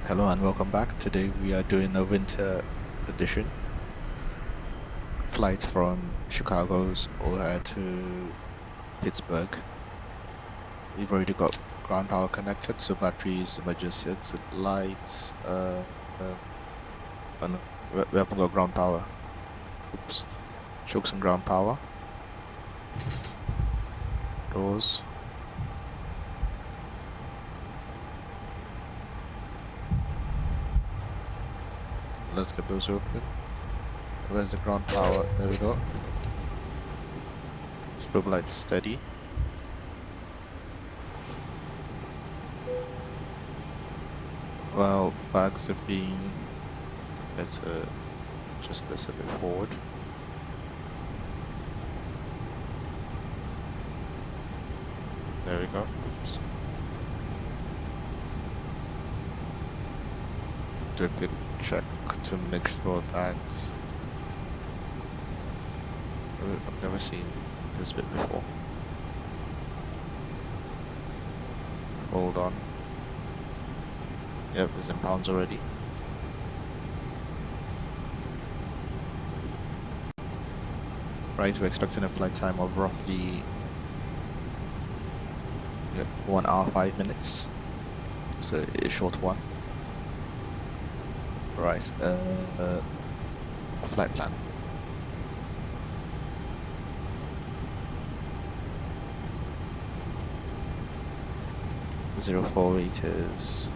Hello and welcome back. Today we are doing a winter edition. Flight from Chicago's O'Hare to Pittsburgh. We've already got ground power connected, so batteries, emergency exit lights. Oh no, we haven't got ground power. Oops. Chokes and ground power. Doors. Let's get those open. Where's the ground power? There we go. Strobe lights steady. Well, bags are being, let's adjust this a bit forward. There we go. Oops. Do a quick check to make sure that I've never seen this bit before. Hold on. Yep, it's in pounds already. Right, we're expecting a flight time of roughly 1 hour 5 minutes. So a short one. Right, a flight plan. Zero 04 is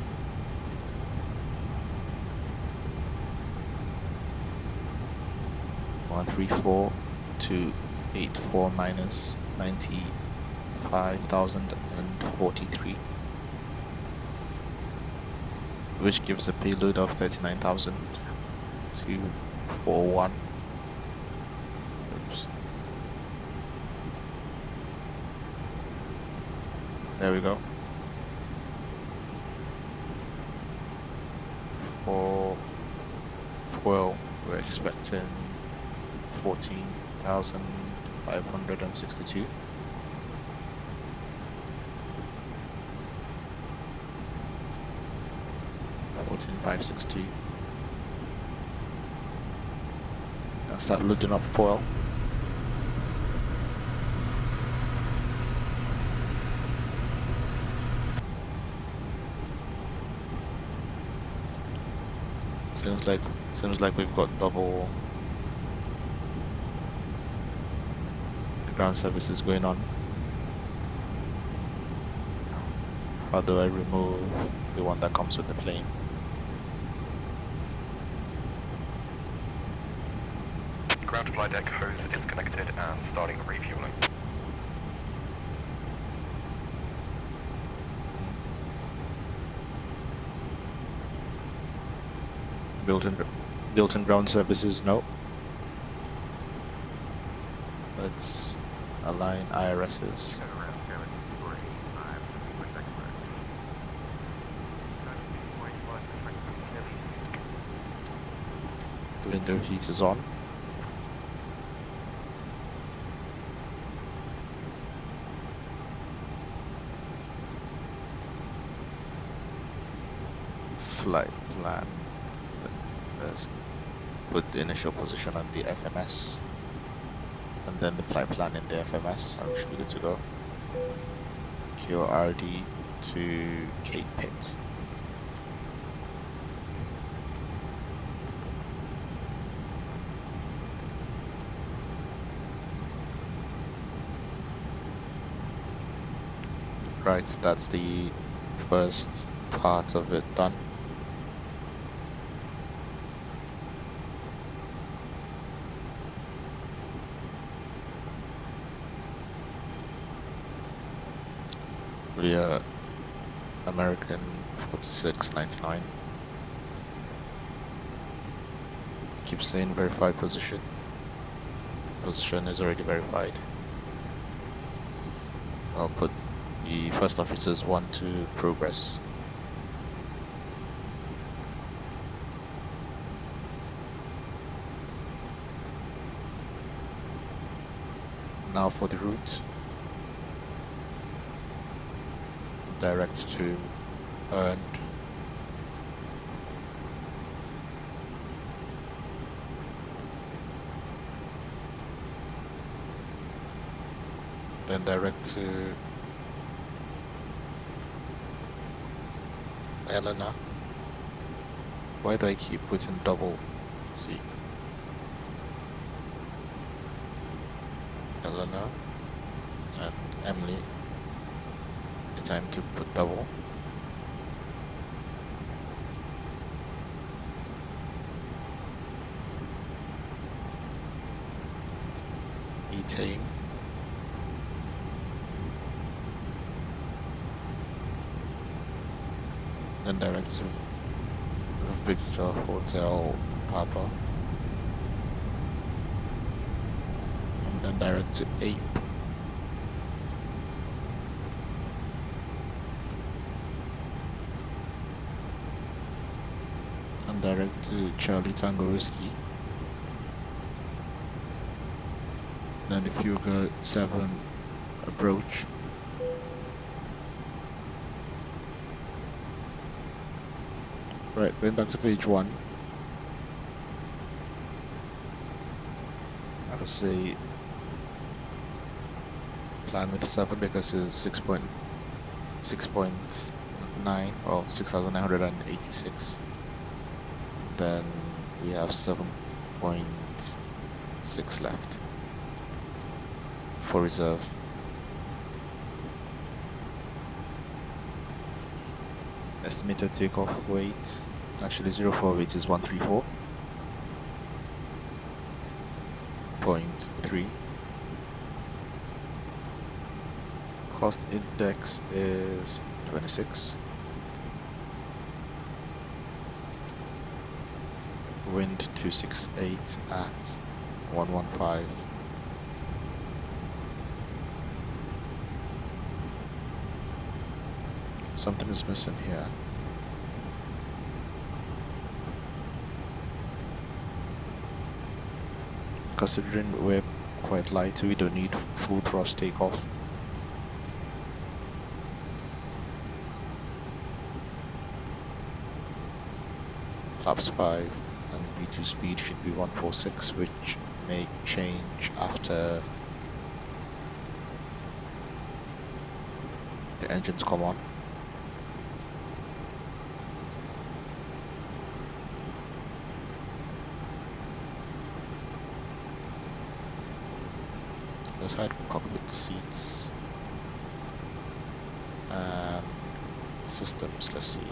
134 to 84 minus 95,043, which gives a payload of 39,241. Oops. There we go. For fuel, we're expecting 14,562. I'll start loading up fuel. Seems like we've got double ground services going on. How do I remove the one that comes with the plane? Ground flight deck hose is connected and starting refueling. Built-in ground services, no. Let's align IRSs. Window heat is on. Flight plan. Let's put the initial position on the FMS and then the flight plan in the FMS, and we should be good to go. QRD to Cape Pitt. Right, that's the first part of it done. Via American 4699. Keep saying verified position. Position is already verified. I'll put the first officers 1 to progress. Now for the route. Direct to earned then direct to Eleanor. Why do I keep putting double C? Eleanor and Emily. It's time to put double. Etain. Then direct to Victor Hotel Papa. And then direct to Ape. And direct to Charlie Tango Whiskey. Then the Fuga 7 approach. Right, going back to page 1. I would say plan with 7 because it's 6.9 or 6,986. Then we have 7.6 left for reserve. Estimated takeoff weight, actually 04 weight is 134.3. Cost index is 26. Wind 268 at 115. Something is missing here. Considering we're quite light, we don't need full thrust takeoff. Flaps 5 and V2 speed should be 146, which may change after the engines come on. Let's hide cockpit seats and systems. Let's see.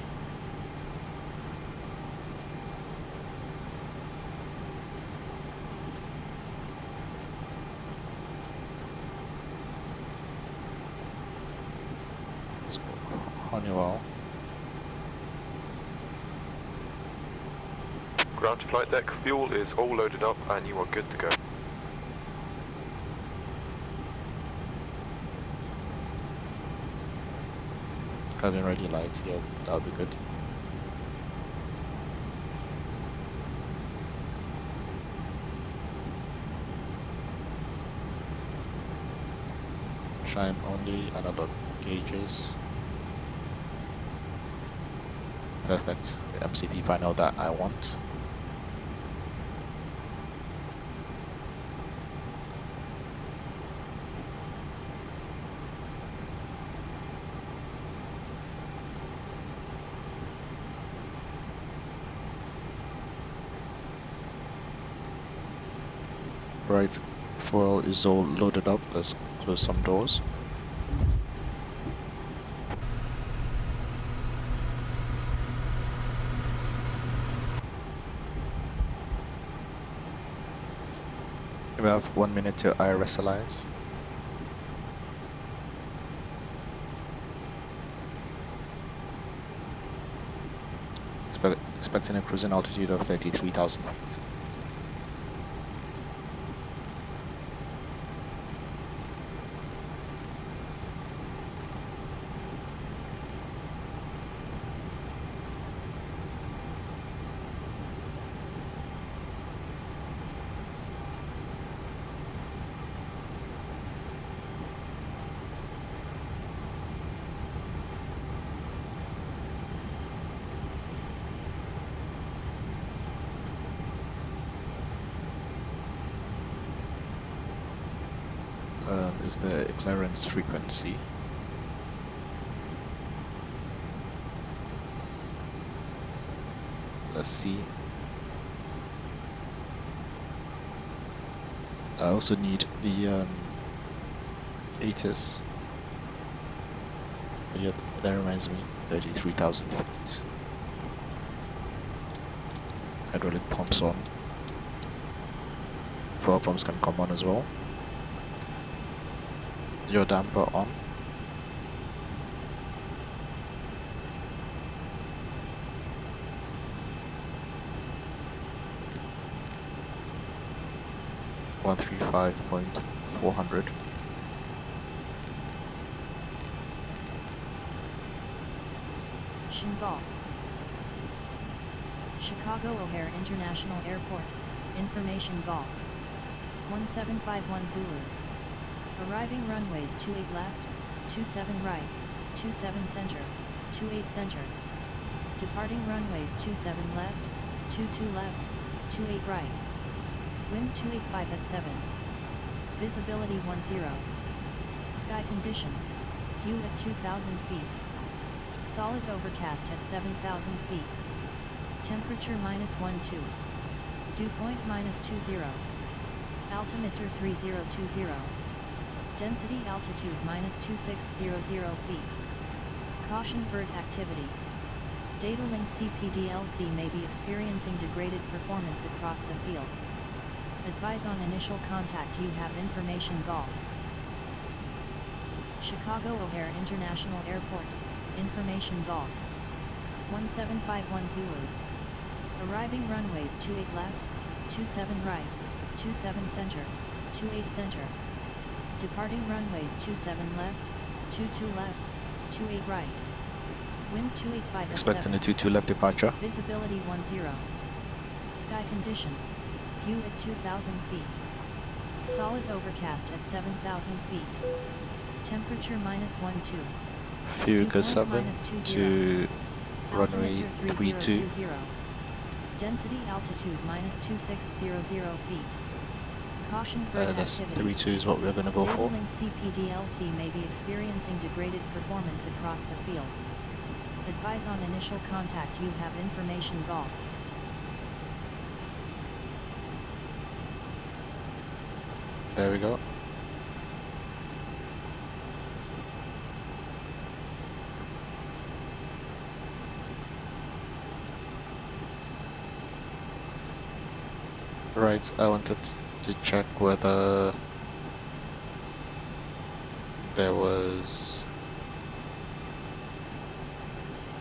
Let's go Honeywell. Ground to flight deck, fuel is all loaded up and you are good to go. Cabin ready lights, yeah, that'll be good. Chime only, analog gauges. Perfect, the MCP panel that I want. Right, foil is all loaded up. Let's close some doors. We have 1 minute to IRS Alliance. Expecting a cruising altitude of 33,000 feet. is the clearance frequency. Let's see. I also need the ATIS. Yeah, that reminds me, 33,000 feet. Hydraulic pumps on. Fuel pumps can come on as well. Your damper on. $135.400. Golf. Chicago O'Hare International Airport. Information Golf. 1751 Zulu. Arriving runways 28 left, 27 right, 27 center, 28 center. Departing runways 27 left, 22 left, 28 right. Wind 285 at 7. Visibility 10. Sky conditions. Few at 2,000 feet. Solid overcast at 7,000 feet. Temperature -12. Dew point -20. Altimeter 3020. Density altitude -2600 feet. Caution bird activity. Data link CPDLC may be experiencing degraded performance across the field. Advise on initial contact. You have information Golf. Chicago O'Hare International Airport. Information Golf. 1751 Zulu. Arriving runways 28 left, 27 right, 27 center, 28 center. Departing runways 27 left, 22 left, 28 right. Wind 285 at 7. Expecting a 22 left departure. Visibility 10. Sky conditions. View at 2,000 feet. Solid overcast at 7,000 feet. Temperature -12. Fuga 7 to runway 32. Density altitude -2600 feet. Caution bird That's activity. 32 is what we're going to go for. Data link CPDLC may be experiencing degraded performance across the field. Advise on initial contact. You have information Golf. There we go. Right, I wanted to check whether there was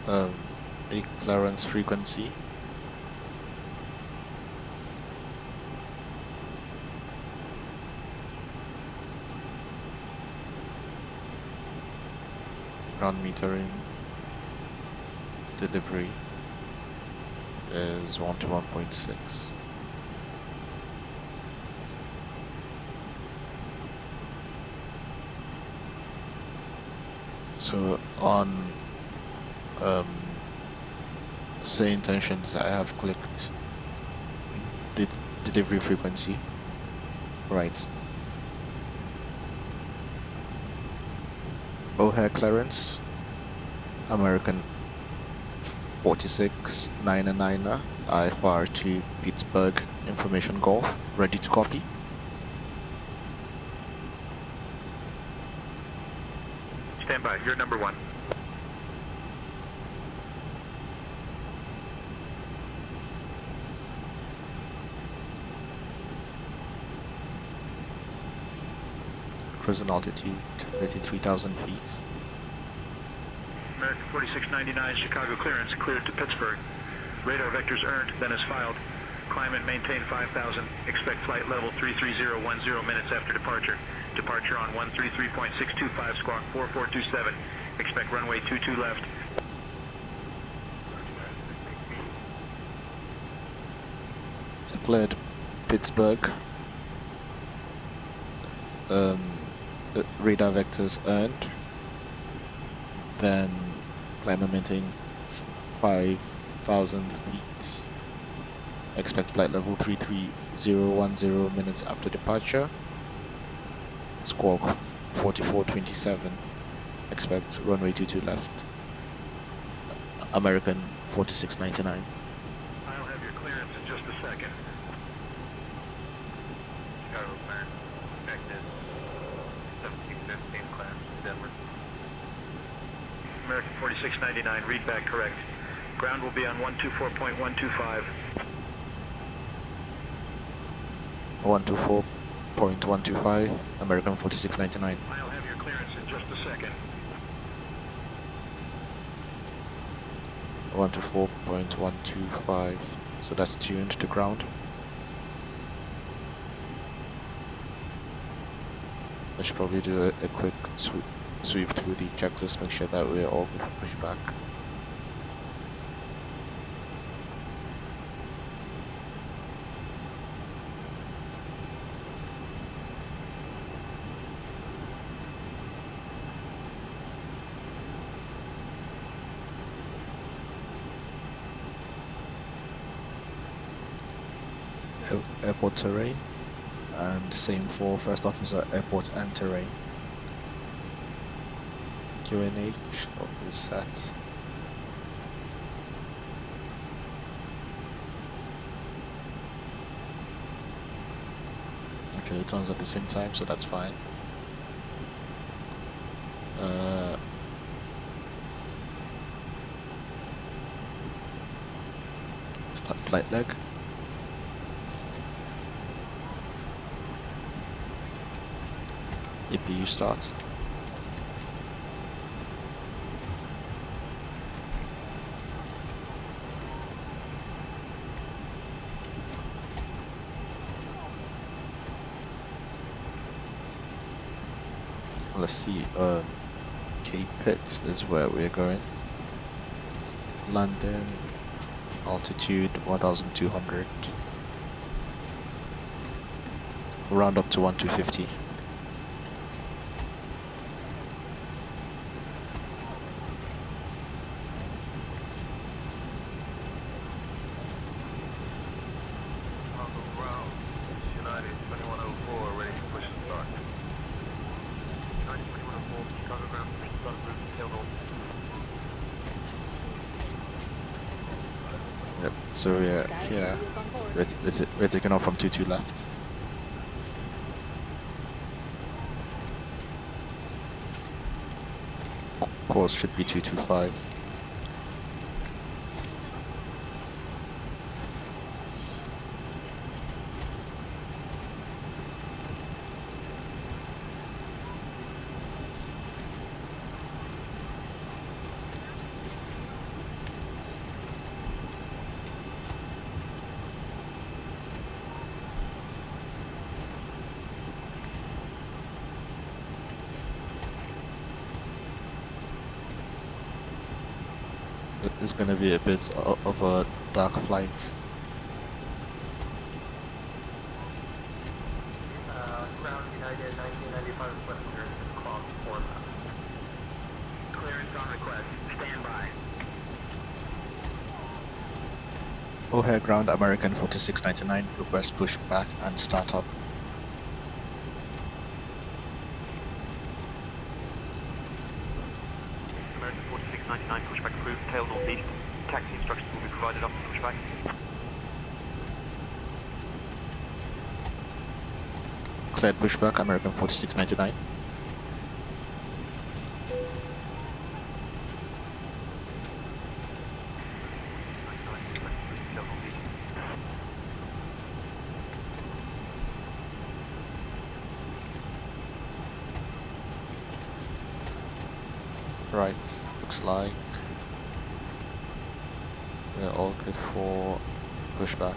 a clearance frequency. Ground metering delivery is 1 to 1.6. So on SayIntentions, I have clicked the delivery frequency. Right. O'Hare clearance, American 4699er, IFR to Pittsburgh, information Golf, ready to copy. Stand by, you're number 1. Cruising altitude 33,000 feet. American 4699 Chicago clearance cleared to Pittsburgh. Radar vectors earned, then as filed. Climb and maintain 5,000. Expect flight level 33010 minutes after departure. Departure on 133.625 squawk 4427. Expect runway 22 left. Cleared Pittsburgh. Radar vectors earned. Then climb and maintain 5,000 feet. Expect flight level 33010 minutes after departure. Squawk 4427. Expect runway 22 left. American 4699. I'll have your clearance in just a second. Chicago clearance. Expected 1715 clearance. Denver. American 4699, read back correct. Ground will be on 124.125. 124.125. American 4699. I'll have your clearance in just a second. 124.125. So that's tuned to ground. I should probably do a quick sweep through the checklist, make sure that we're all good for pushback. Airport terrain, and same for first officer, airport and terrain. QNH is set. Okay, it turns at the same time, so that's fine. Start flight leg. APU starts. Let's see, Cape Pitt is where we're going. London, altitude 1200. Round up to 1250. United 2104, ready to push and start. United 2104, Chicago ground, push and start, route, tail north. Yep, so we're here. We're taking off from 22 left. Course should be 225. It's going to be a bit of a dark flight. Ground United 1995 request clearance and clock 4 left. Clearance on request, stand by. O'Hare ground, American 4699, request push back and start up. American 4699, pushback approved, tail northeast. Taxi instructions will be provided after pushback. Cleared pushback, American 4699. Right, looks like we're all good for pushback.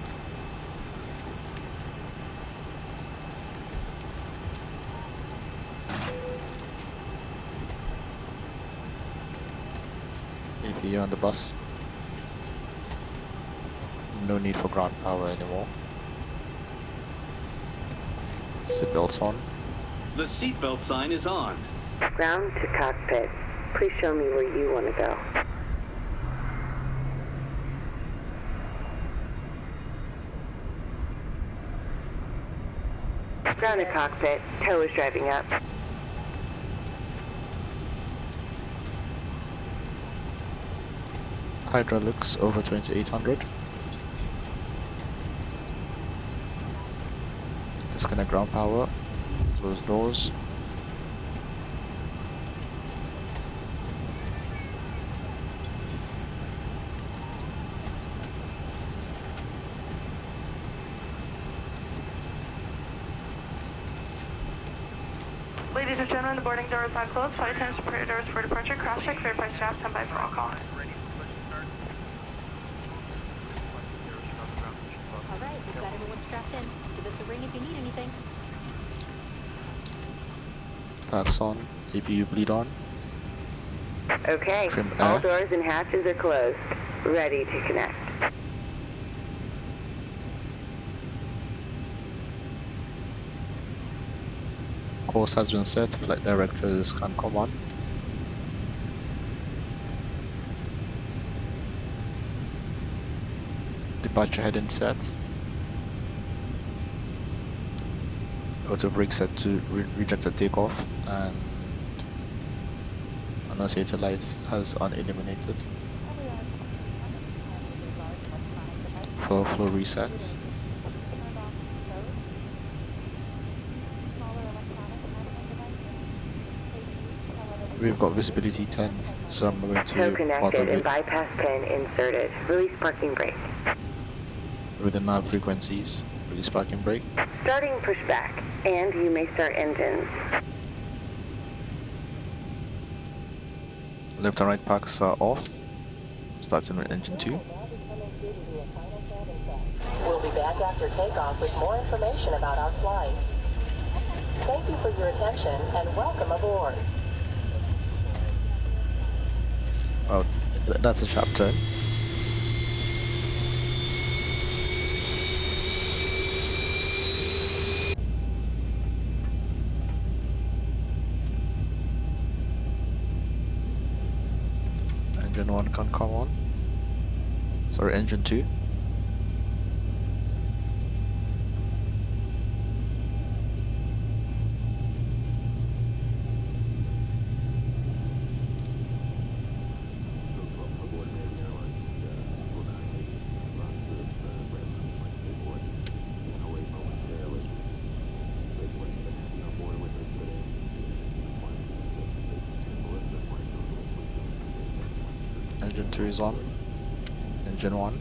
APU on the bus. No need for ground power anymore. Seatbelts on. The seatbelt sign is on. Ground to cockpit. Please show me where you want to go. Ground to cockpit. Tow is driving up. Hydraulics over 2800. Disconnect ground power. Close doors. Ladies and gentlemen, the boarding doors are closed. Flight attendants prepare doors for departure. Cross check, verify staff, stand by for all call. All right, we've got everyone strapped in. Give us a ring if you need anything. Packs on. APU bleed on. Okay, Trim all air. doors and hatches are closed. Ready to connect. Course has been set. Flight directors can come on. Departure heading set. Auto brake set to rejected takeoff, and annunciator light has unilluminated. Flow reset. We've got visibility 10, so I'm going Tow to connected bottle and it bypass pin inserted. Release parking brake. with the nav frequencies. Release parking brake. Starting pushback, and you may start engines. Left and right packs are off. Starting with engine 2. We'll be back after takeoff with more information about our flight. Thank you for your attention and welcome aboard. Oh, that's a sharp turn. Engine 1 can come on. Sorry, engine 2. Engine 2 is on. Engine 1.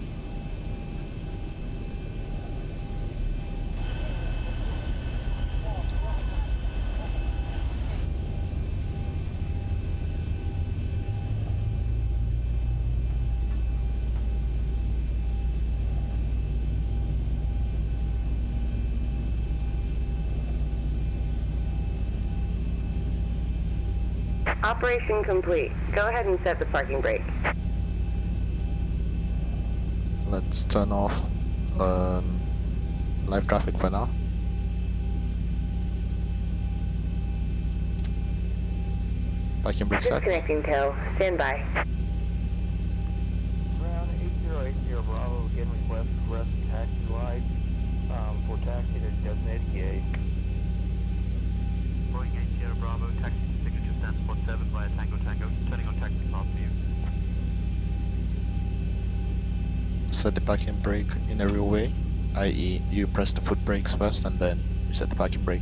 Operation complete. Go ahead and set the parking brake. Let's turn off live traffic for now. Parking brake set. Disconnecting tow. Stand by. Ground 8080 Bravo, again request rest taxi light for taxi to designated gate. Boeing 80 Bravo, taxi to signature stand spot 7 via Tango Tango, turning on taxi path view. Set the parking brake in a real way, i.e. you press the foot brakes first and then you set the parking brake.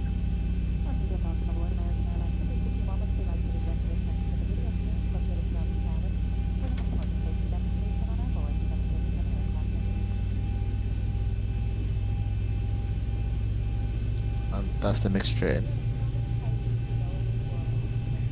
And that's the mixture in.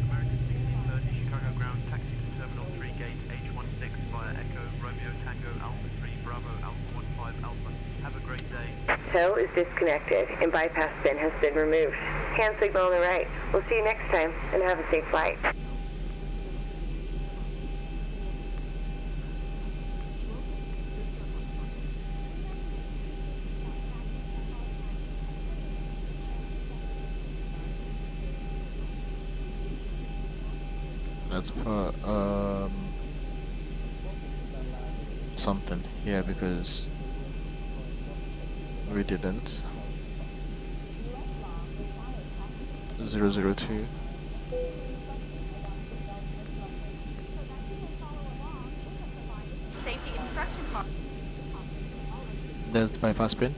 American 1630, Chicago ground, taxi to Terminal 3 gate H16 via Echo, Romeo Tango, Alpha 3, Bravo, Alpha 15 Alpha. Have a great day. Tow is disconnected and bypass pin has been removed. Hand signal on the right. We'll see you next time and have a safe flight. Let's put something here because we didn't. 002. There's the bypass pin.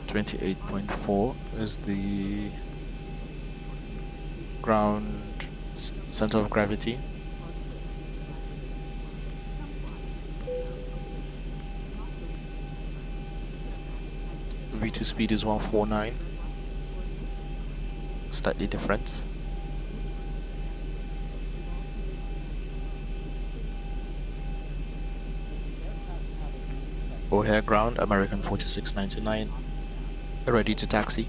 .4 is the ground center of gravity. V2 speed is 149. Slightly different. O'Hare ground, American 4699. Ready to taxi.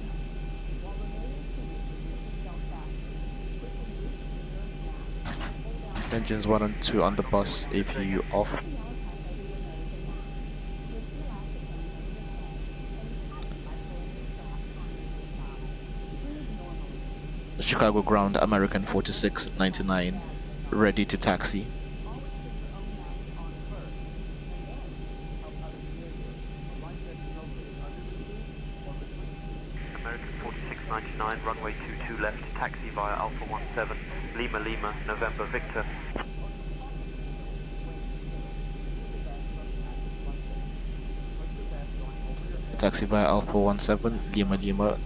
Engines 1 and 2 on the bus, APU off. Chicago ground, American 4699. Ready to taxi. American 4699, runway 22 left, taxi via Alpha 17, Lima Lima, November Victor. Taxi via Alpha 17, Lima Lima,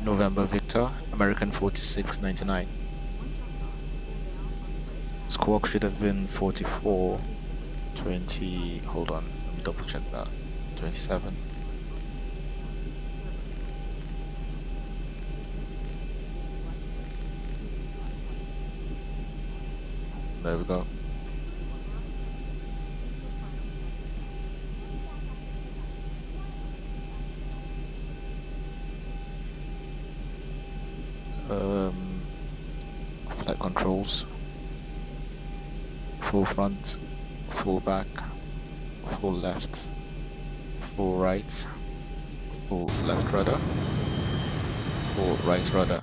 November Victor, American 4699. Squawk should have been 4420. Hold on, let me double check that. 27. There we go. Flight controls. Full front, full back, full left, full right, full left rudder, full right rudder.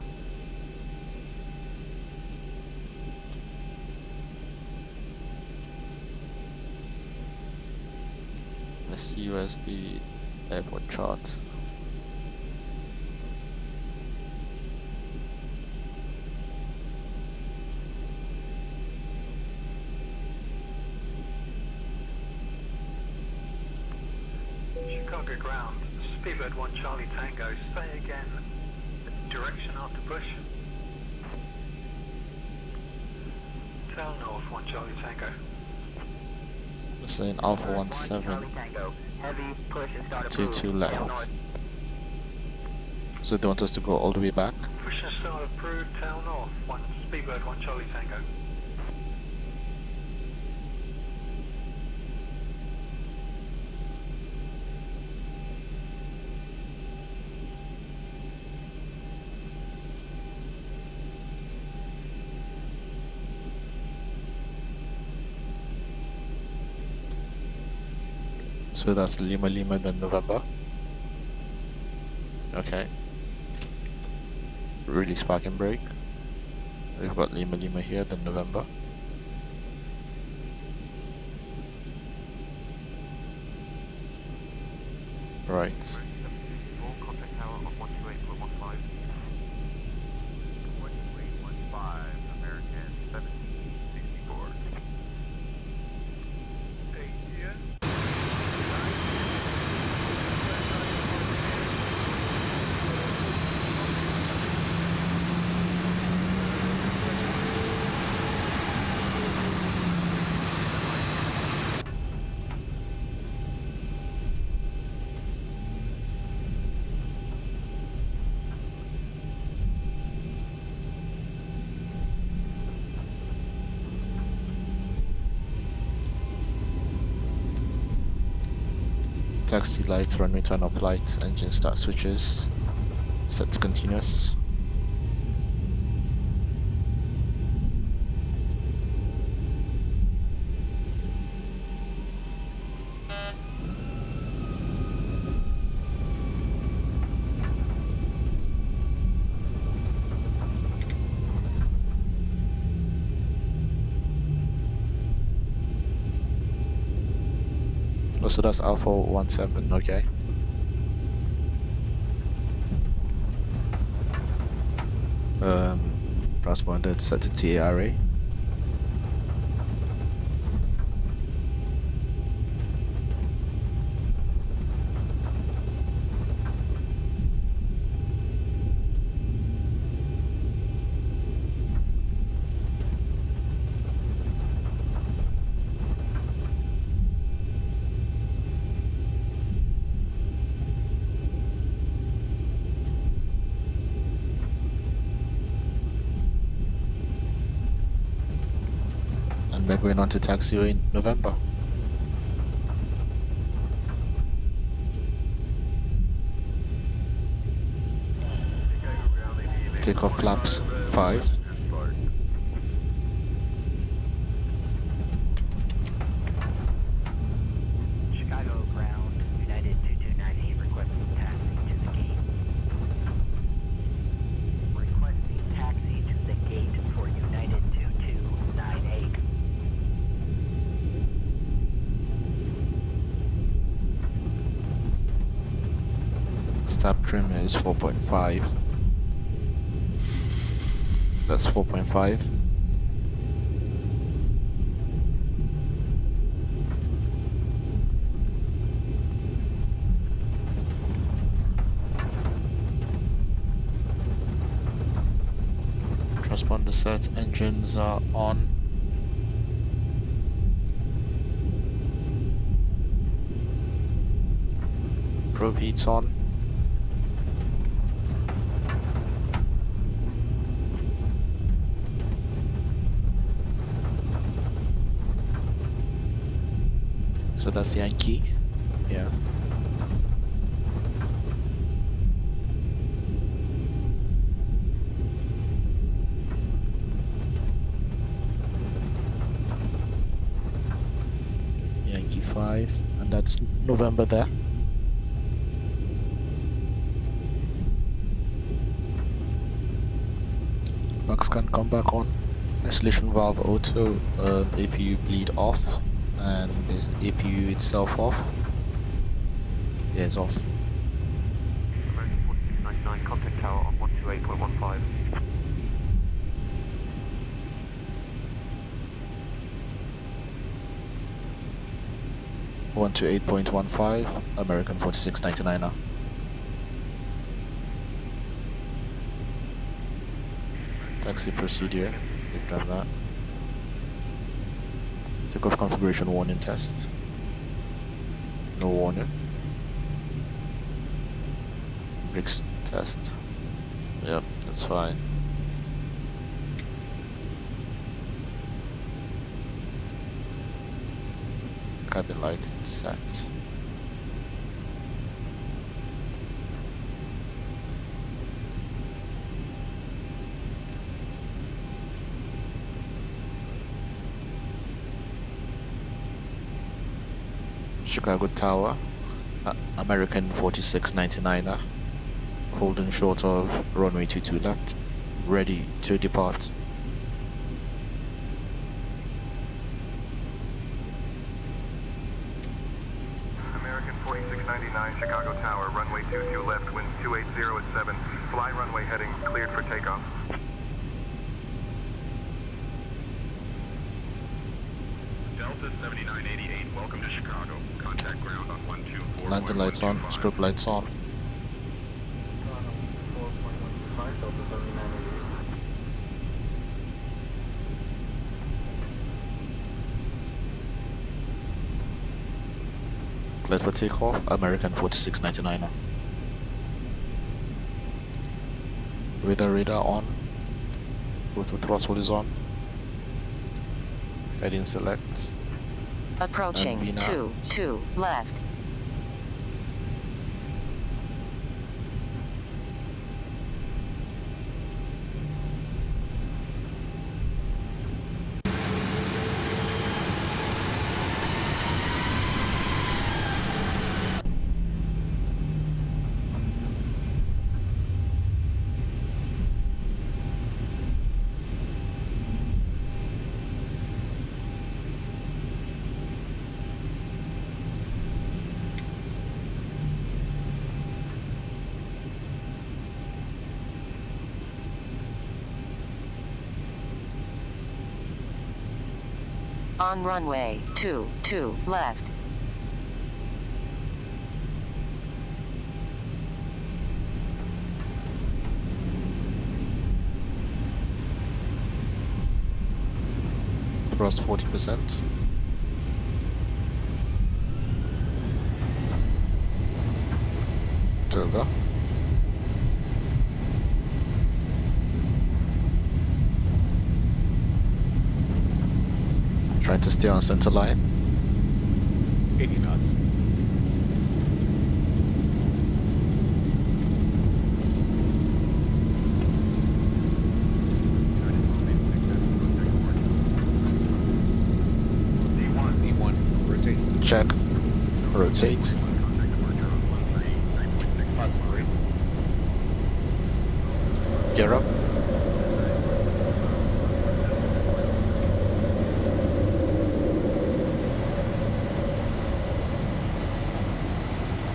Let's see where's the airport chart. Chicago ground, Speedbird 1 Charlie Tango, say again, direction after push. Tail north 1 Charlie Tango. This is an Alpha 17, 22 left. So they want us to go all the way back. Push and start approved, tail north, Speedbird 1 Charlie Tango. So that's Lima Lima, then November. Okay. Release parking brake. We've got Lima Lima here, then November. Right. Contact tower on 128.15. 128.15, American 1764. Taxi lights, runway turn off lights, engine start switches, set to continuous. So that's Alpha 17, okay. Transponder set to TARA. And we're going on to taxiway in November. Takeoff flaps 5. Chicago ground, United 2298 requesting taxi to the gate. Requesting taxi to the gate for United 2298. Stop trim is 4.5. That's 4.5. Transponder set, engines are on. Probe heats on. So that's Yankee, yeah. Yankee 5, and that's November there. Bugs can come back on. Isolation valve auto, APU bleed off. And is the APU itself off? Yeah, it's off. American 4699, contact tower on 128.15. One to 8.15, American 4699er. Taxi procedure, we've done that. Takeoff configuration warning test. No warning. Brakes test. Yep, that's fine. Cabin lighting set. Chicago Tower, American 4699er, holding short of runway 22 left, ready to depart. American 4699, Chicago Tower, runway 22 left, winds 280 at 7, fly runway heading, cleared for takeoff. Delta 7988, welcome to Chicago. Contact ground on 124. Landing lights on, strobe lights on. Cleared for takeoff, American 4699er. Radar on. Both with throttle is on. Heading select. Approaching 2 left. On runway 22 left. Thrust 40%. Toga. Trying to stay on center line. 80 knots. E1, rotate. Check. Rotate. Positive rate. Gear up.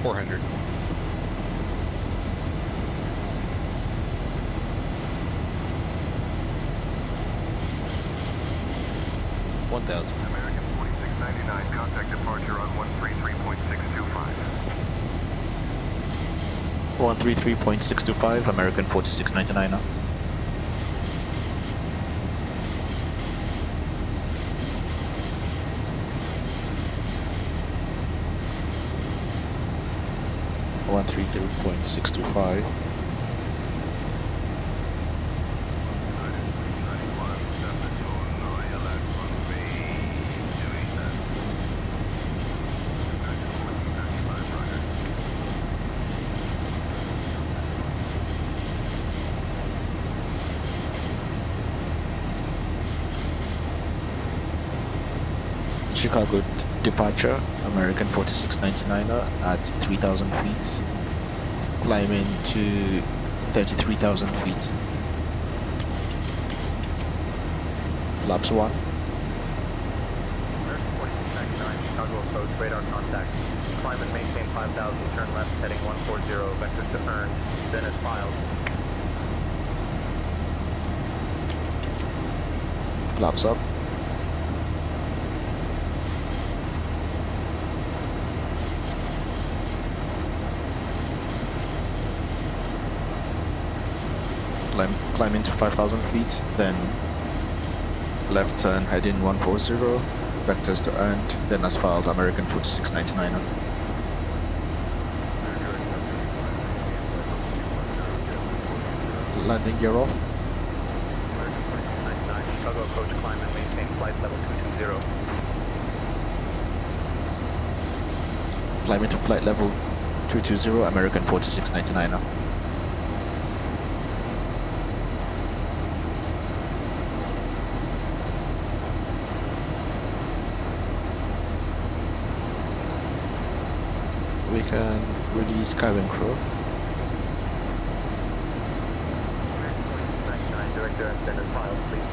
$400. $1,000. American 4699, contact departure on 133.625. 133.625, American 4699. One 133.625. Chicago departure, American 4699er at 3,000 feet, climbing to 33,000 feet. Flaps 1. American 4699, Chicago approach, radar contact. Climb and maintain 5,000, turn left, heading 140, vectors to earn, then as filed. Flaps up. Climb into 5,000 feet, then left turn heading 140, vectors to earned, then as filed, American 4699er. Landing gear off. American 4699, Chicago approach, climb and maintain flight level 220. Climb into flight level 220, American 4699er. We can release cabin crew. American 4699, director and then as filed, please.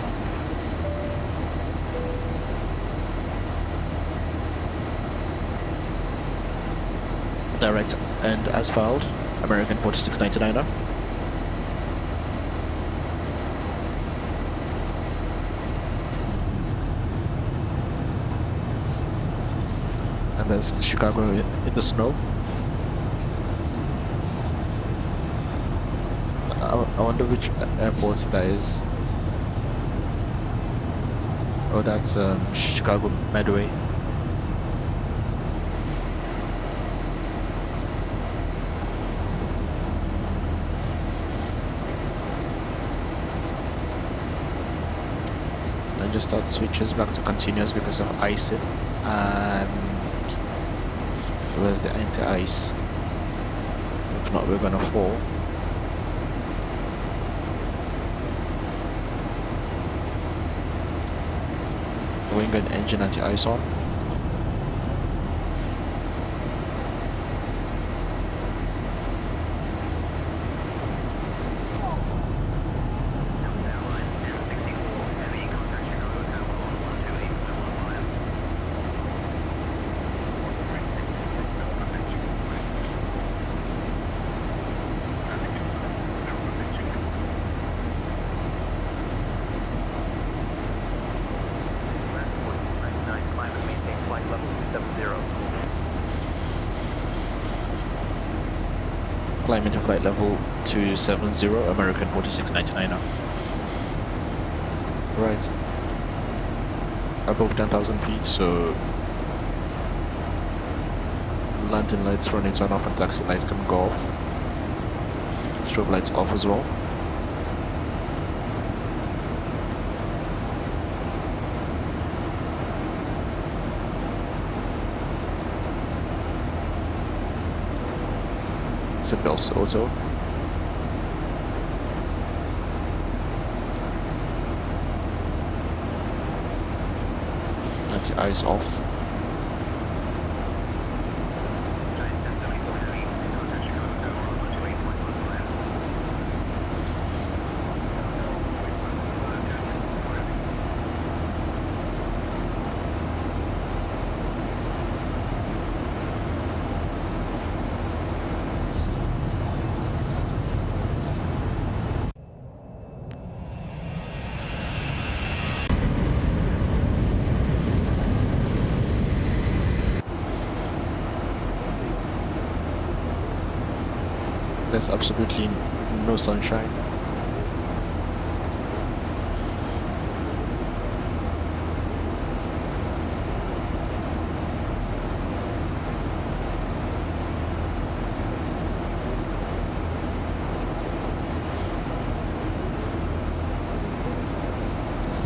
Direct and as filed, American 4699er. And there's Chicago in the snow. I wonder which airport that is. Oh, that's Chicago Medway. Then just start switches back to continuous because of icing, and where's the anti-ice? If not, we're gonna fall. Wing and engine anti-ice on. Climbing to flight level 270, American 4699 now. Right. Above 10,000 feet, so landing lights running turn off and taxi lights can go off. Strobe lights off as well. Seatbelts auto. Anti-ice off. There's absolutely no sunshine.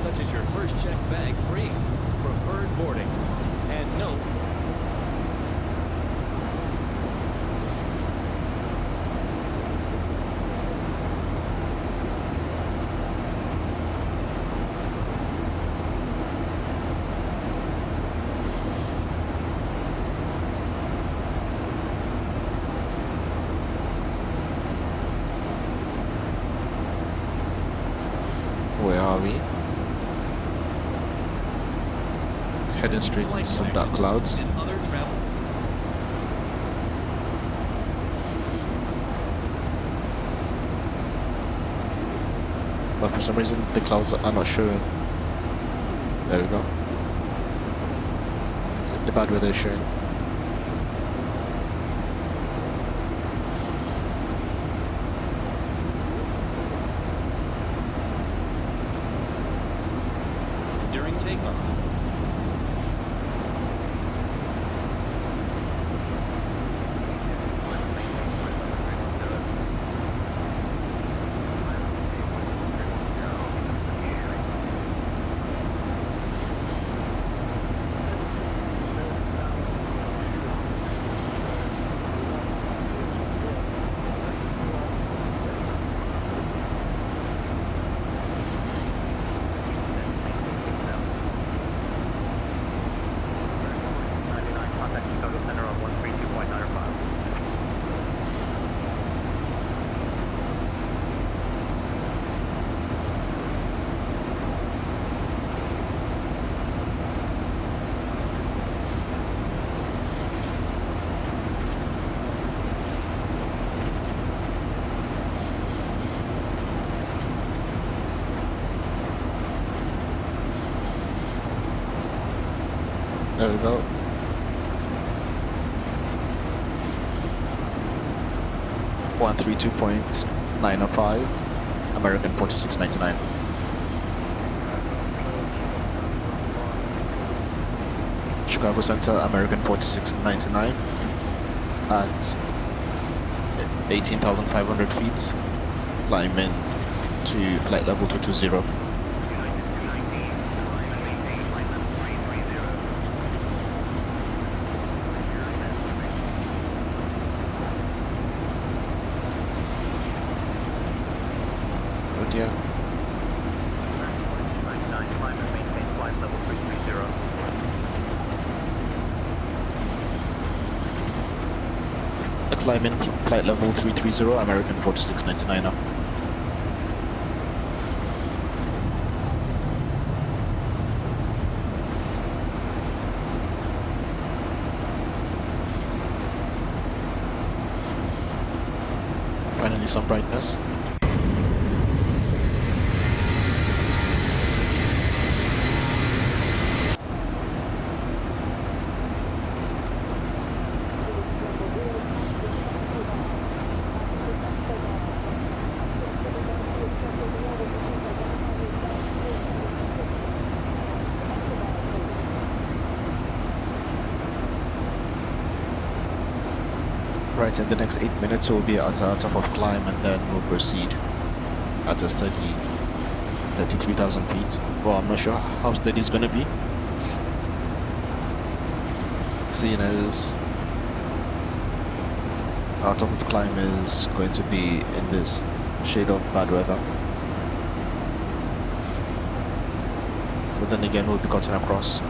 Such as your first check bag free, preferred boarding, and no. Where are we? Heading straight into some dark clouds. Other travel. But for some reason the clouds are not showing. There we go. The bad weather is showing. During takeoff. There we go. One 132.905, American 4699. Chicago Center, American 4699 at 18,500 feet, climbing to flight level 220. Oh dear. Climbing flight level 330, American 4699 now. Finally some brightness. Right, in the next 8 minutes we'll be at our top of climb, and then we'll proceed at a steady 33,000 feet. Well, I'm not sure how steady it's going to be, seeing as our top of climb is going to be in this shade of bad weather. But then again, we'll be cutting across.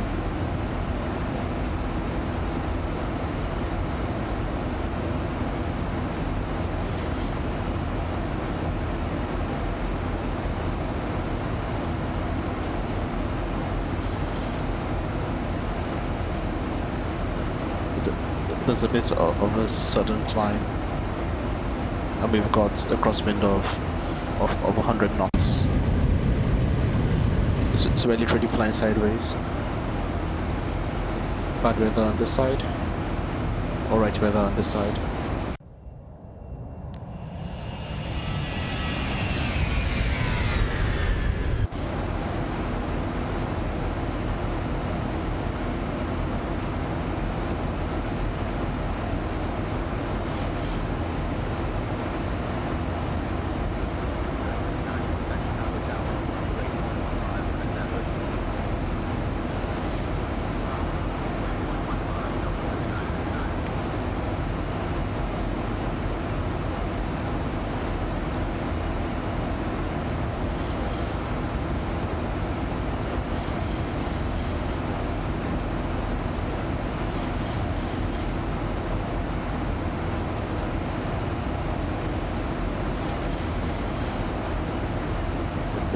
There's a bit of a sudden climb, and we've got a crosswind of 100 knots. It's really literally flying sideways. Bad weather on this side, alright weather on this side.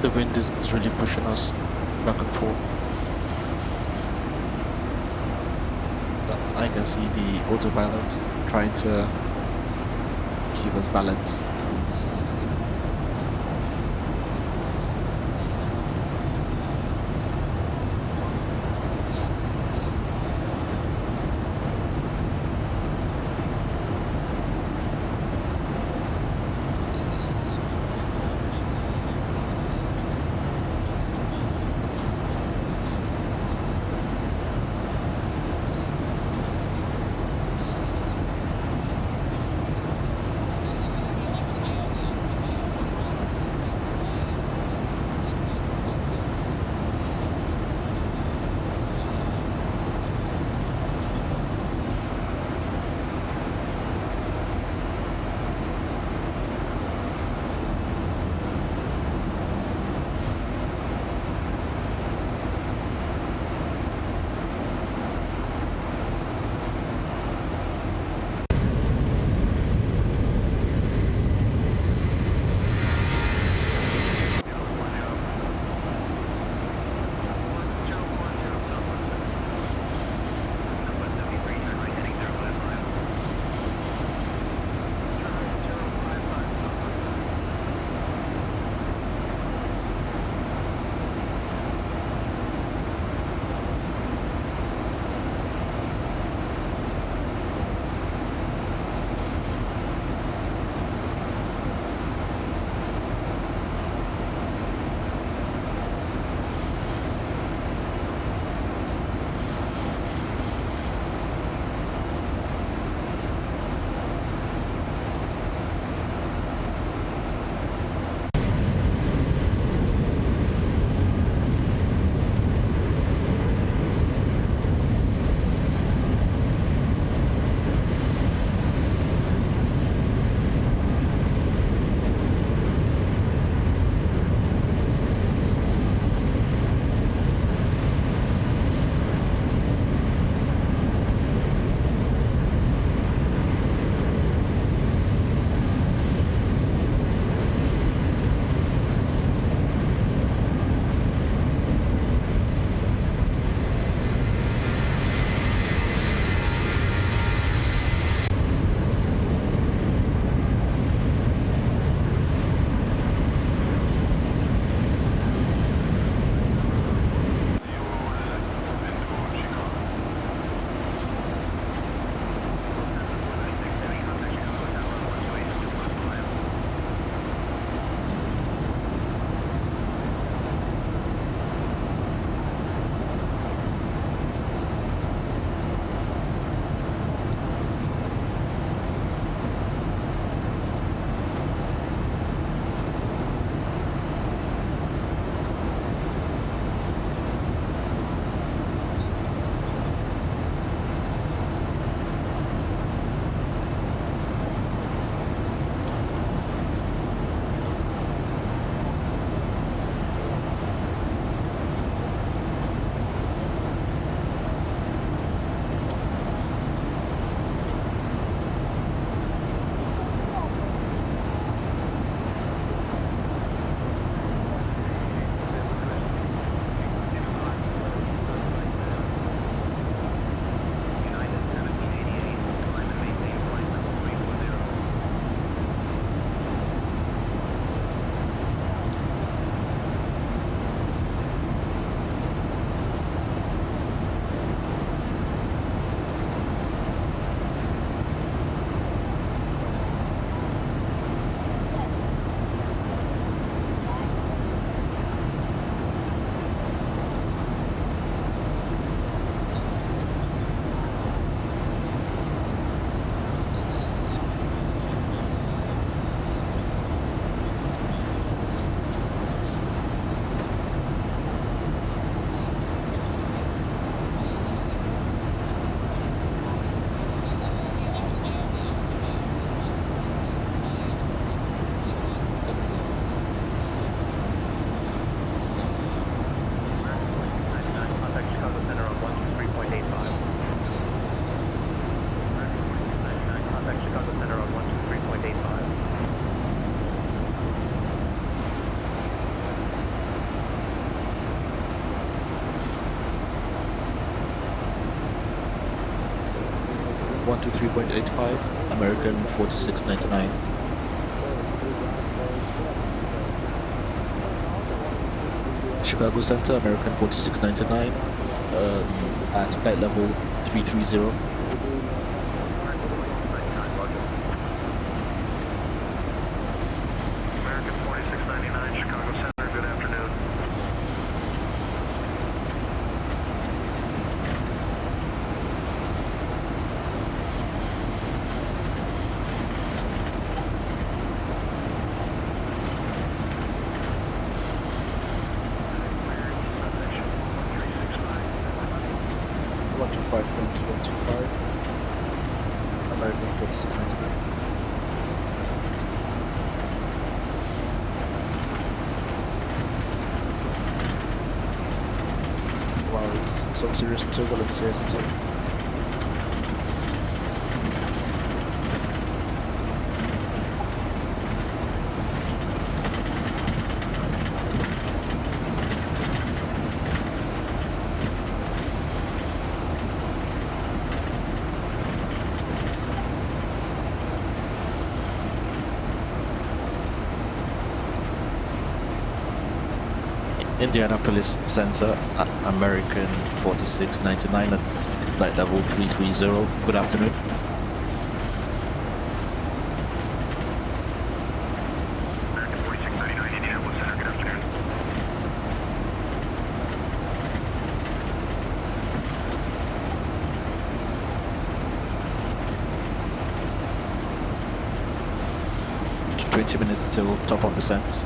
The wind is really pushing us back and forth. I can see the autopilot trying to keep us balanced. 123.85, American 4699. Chicago Center, American 4699, at flight level 330. American 4699, Chicago Center, good afternoon. One two five point one two five, American 4699. Wow, it's some serious turbulence here, isn't it? Indianapolis Center, American 4699 at flight level 330. Good afternoon. American 4699, Indianapolis Center, good afternoon. To 20 minutes till top of descent.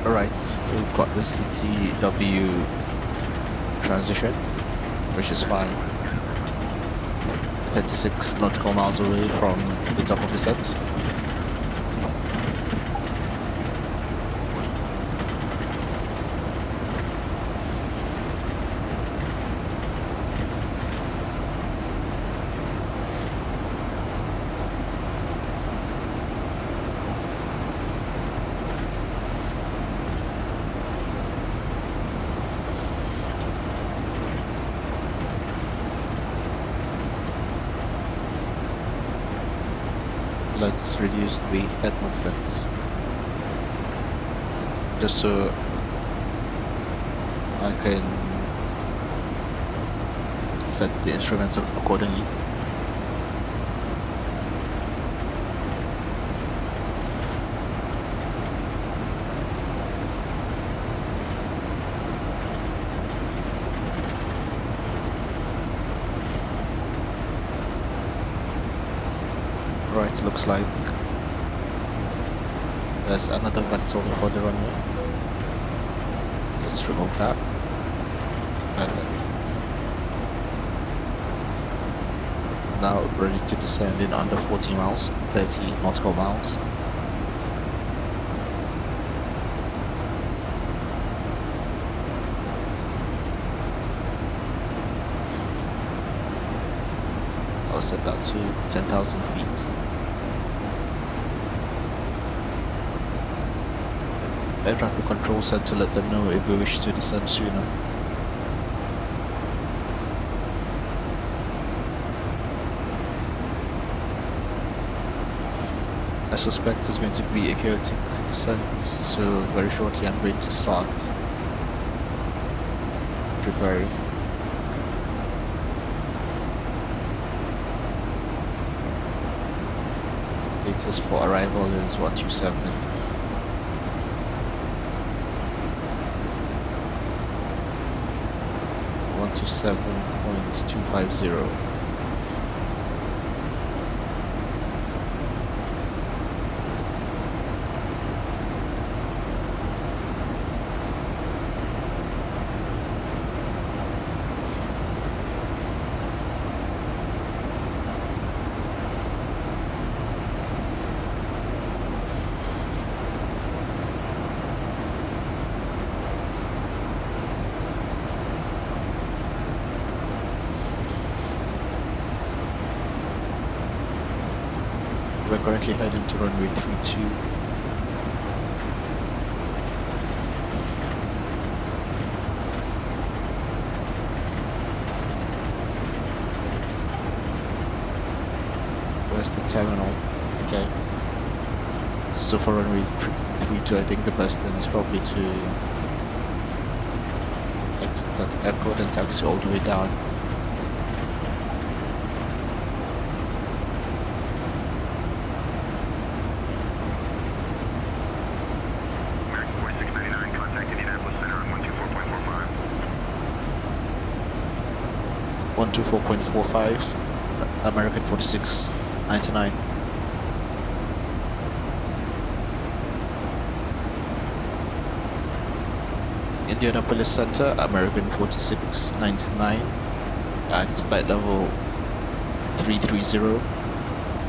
Alright, we've got the CTW transition, which is fine. 36 nautical miles away from the top of the set. let's reduce the head movement just so I can set the instruments accordingly. Right, looks like there's another vector for the runway. Let's remove that. Perfect. Now ready to descend in under 40 miles, 30 nautical miles. I'll set that to 10,000 feet. Air traffic control said to let them know if we wish to descend sooner. I suspect it's going to be a chaotic descent, so very shortly I'm going to start preparing. Latest for arrival is 127. 127.250. We're currently heading to runway 32. Where's the terminal? Okay. So for runway 32, I think the best thing is probably to exit that airport and taxi all the way down. American 4699, contact Indianapolis Center on 124.45. 124.45, American 4699. Indianapolis Center, American 4699 at flight level 330.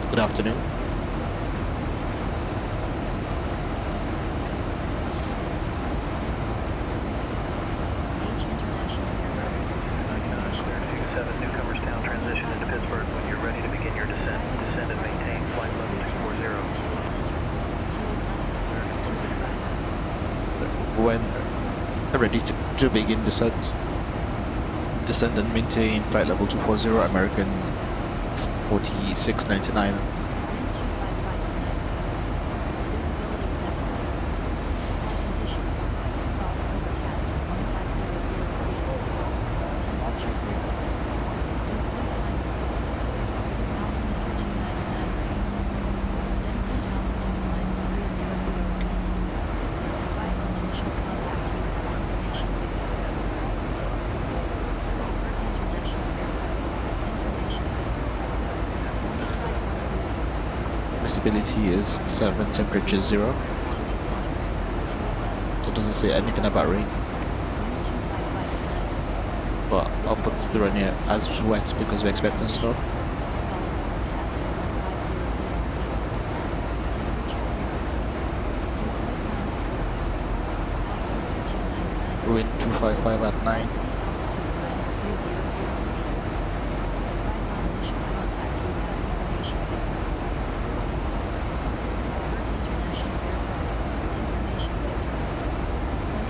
Good afternoon. Newcomers Town, transition into Pittsburgh. When you're ready to begin your descent, descend and maintain flight level 240. When ready to begin descent, descend and maintain flight level 240, American 4699. Visibility is 7, temperature 0. It doesn't say anything about rain. But I'll put the runway as wet because we're expecting snow. Wind 255 at 9.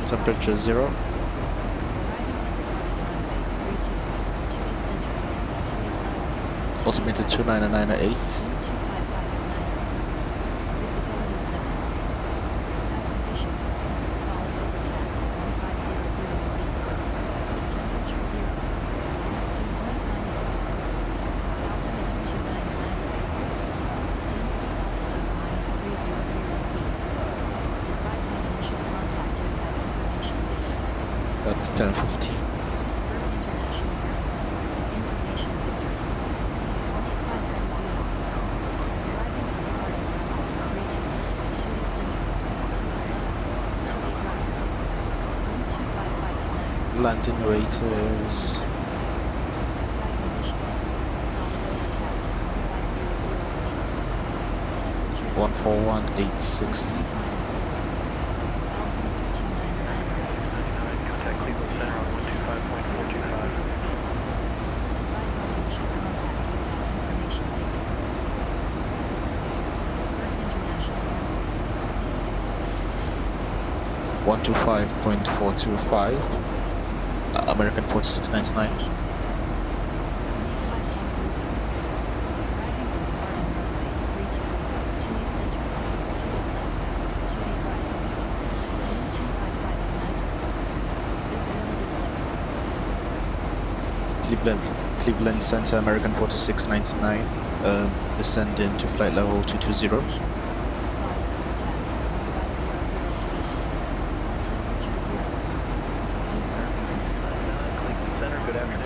Temperature 0. Altimeter 299 at 8. It's 10:15. Landing rate is 141,860. Contact Cleveland Center on 125.425. 125.425. American 4699. Cleveland Center, American 4699, descending to flight level 220. Cleveland Center, good afternoon.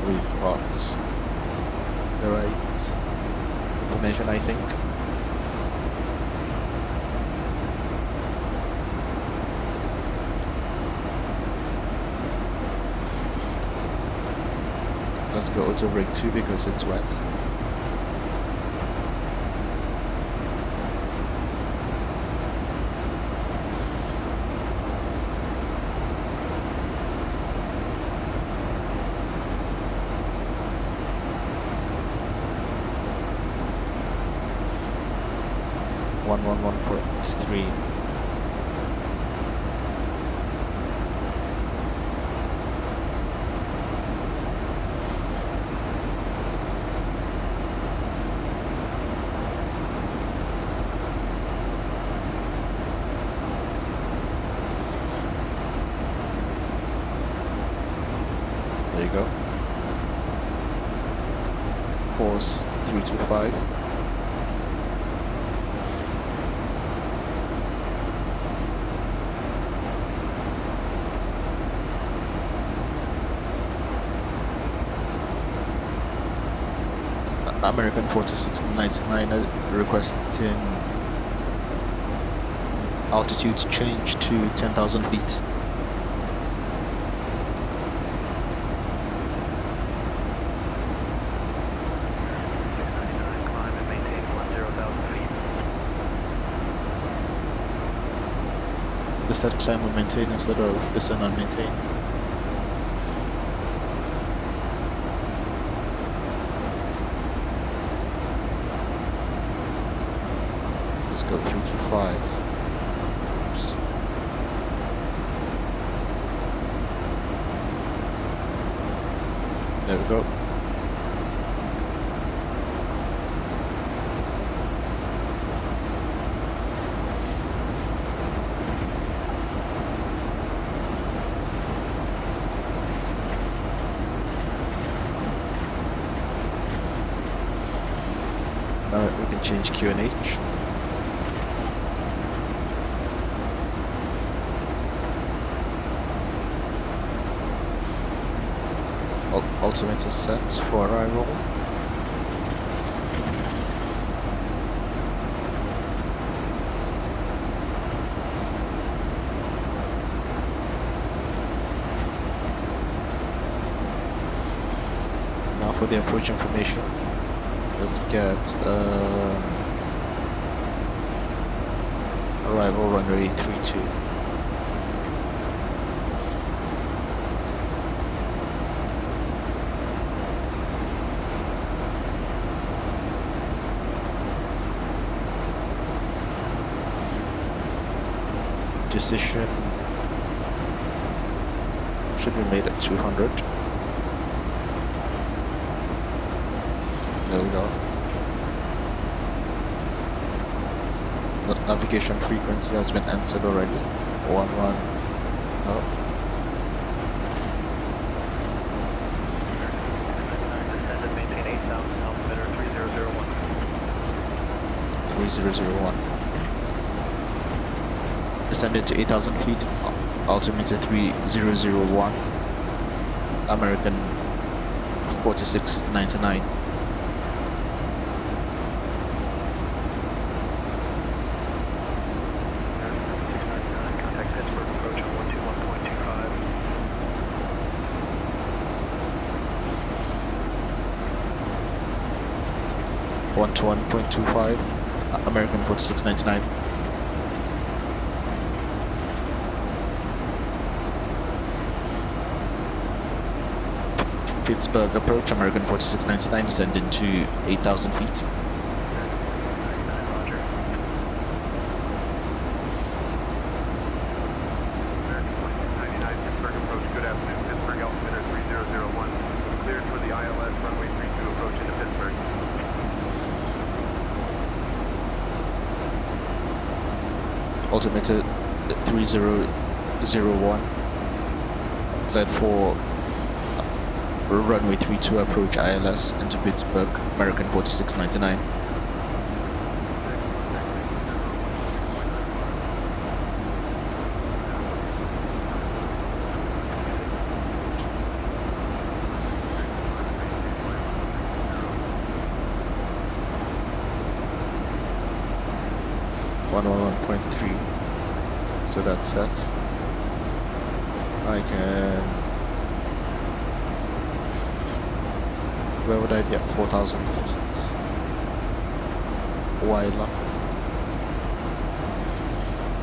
We've got the right information, I think. Let's go to rig 2 because it's wet. One 111.3. There you go. Course 325. American 4699 requesting altitude change to 10,000 feet. Climb and maintain 10,000 feet. The set climb will maintain instead of descend and maintain. Let's go 325. Oops. There we go. Now we can change QNH. Altimeter set for arrival. Now for the approach information. Let's get arrival runway 32. decision should be made at 200. There we go. The navigation frequency has been entered already. 11. No. Descended, maintain 8,000, altimeter 3001. 3001. Descended to 8,000 feet, altimeter 3001. American 4699. Contact Pittsburgh, approach on 121.25. 121.25. American 4699. Pittsburgh approach, American 4699, descending to 8,000 feet. Roger. American 4699, Pittsburgh approach. Good afternoon. Pittsburgh altimeter 3001. Cleared for the ILS runway 32 approach into Pittsburgh. Altimeter 3001. Cleared for runway 32 approach ILS into Pittsburgh, American 4699. So that's set. I can. Where would I be at 4,000 feet? Weiler.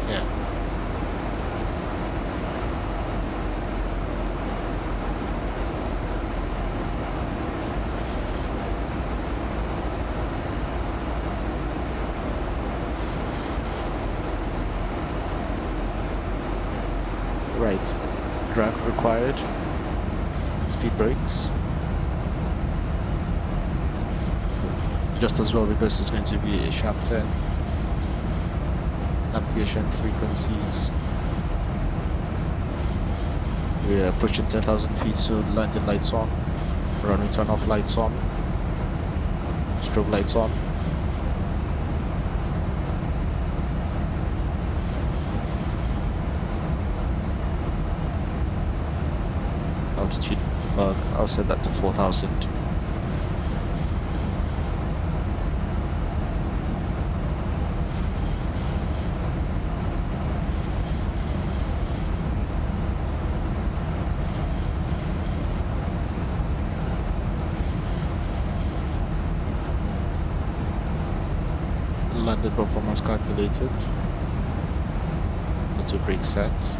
Yeah. Right. Drag required. Speed brakes. Just as well because it's going to be a sharp turn. Navigation frequencies. We are approaching 10,000 feet, so landing lights on. Runway turn off lights on. Strobe lights on. Altitude, I'll set that to 4,000. Landed performance calculated. Auto brake set.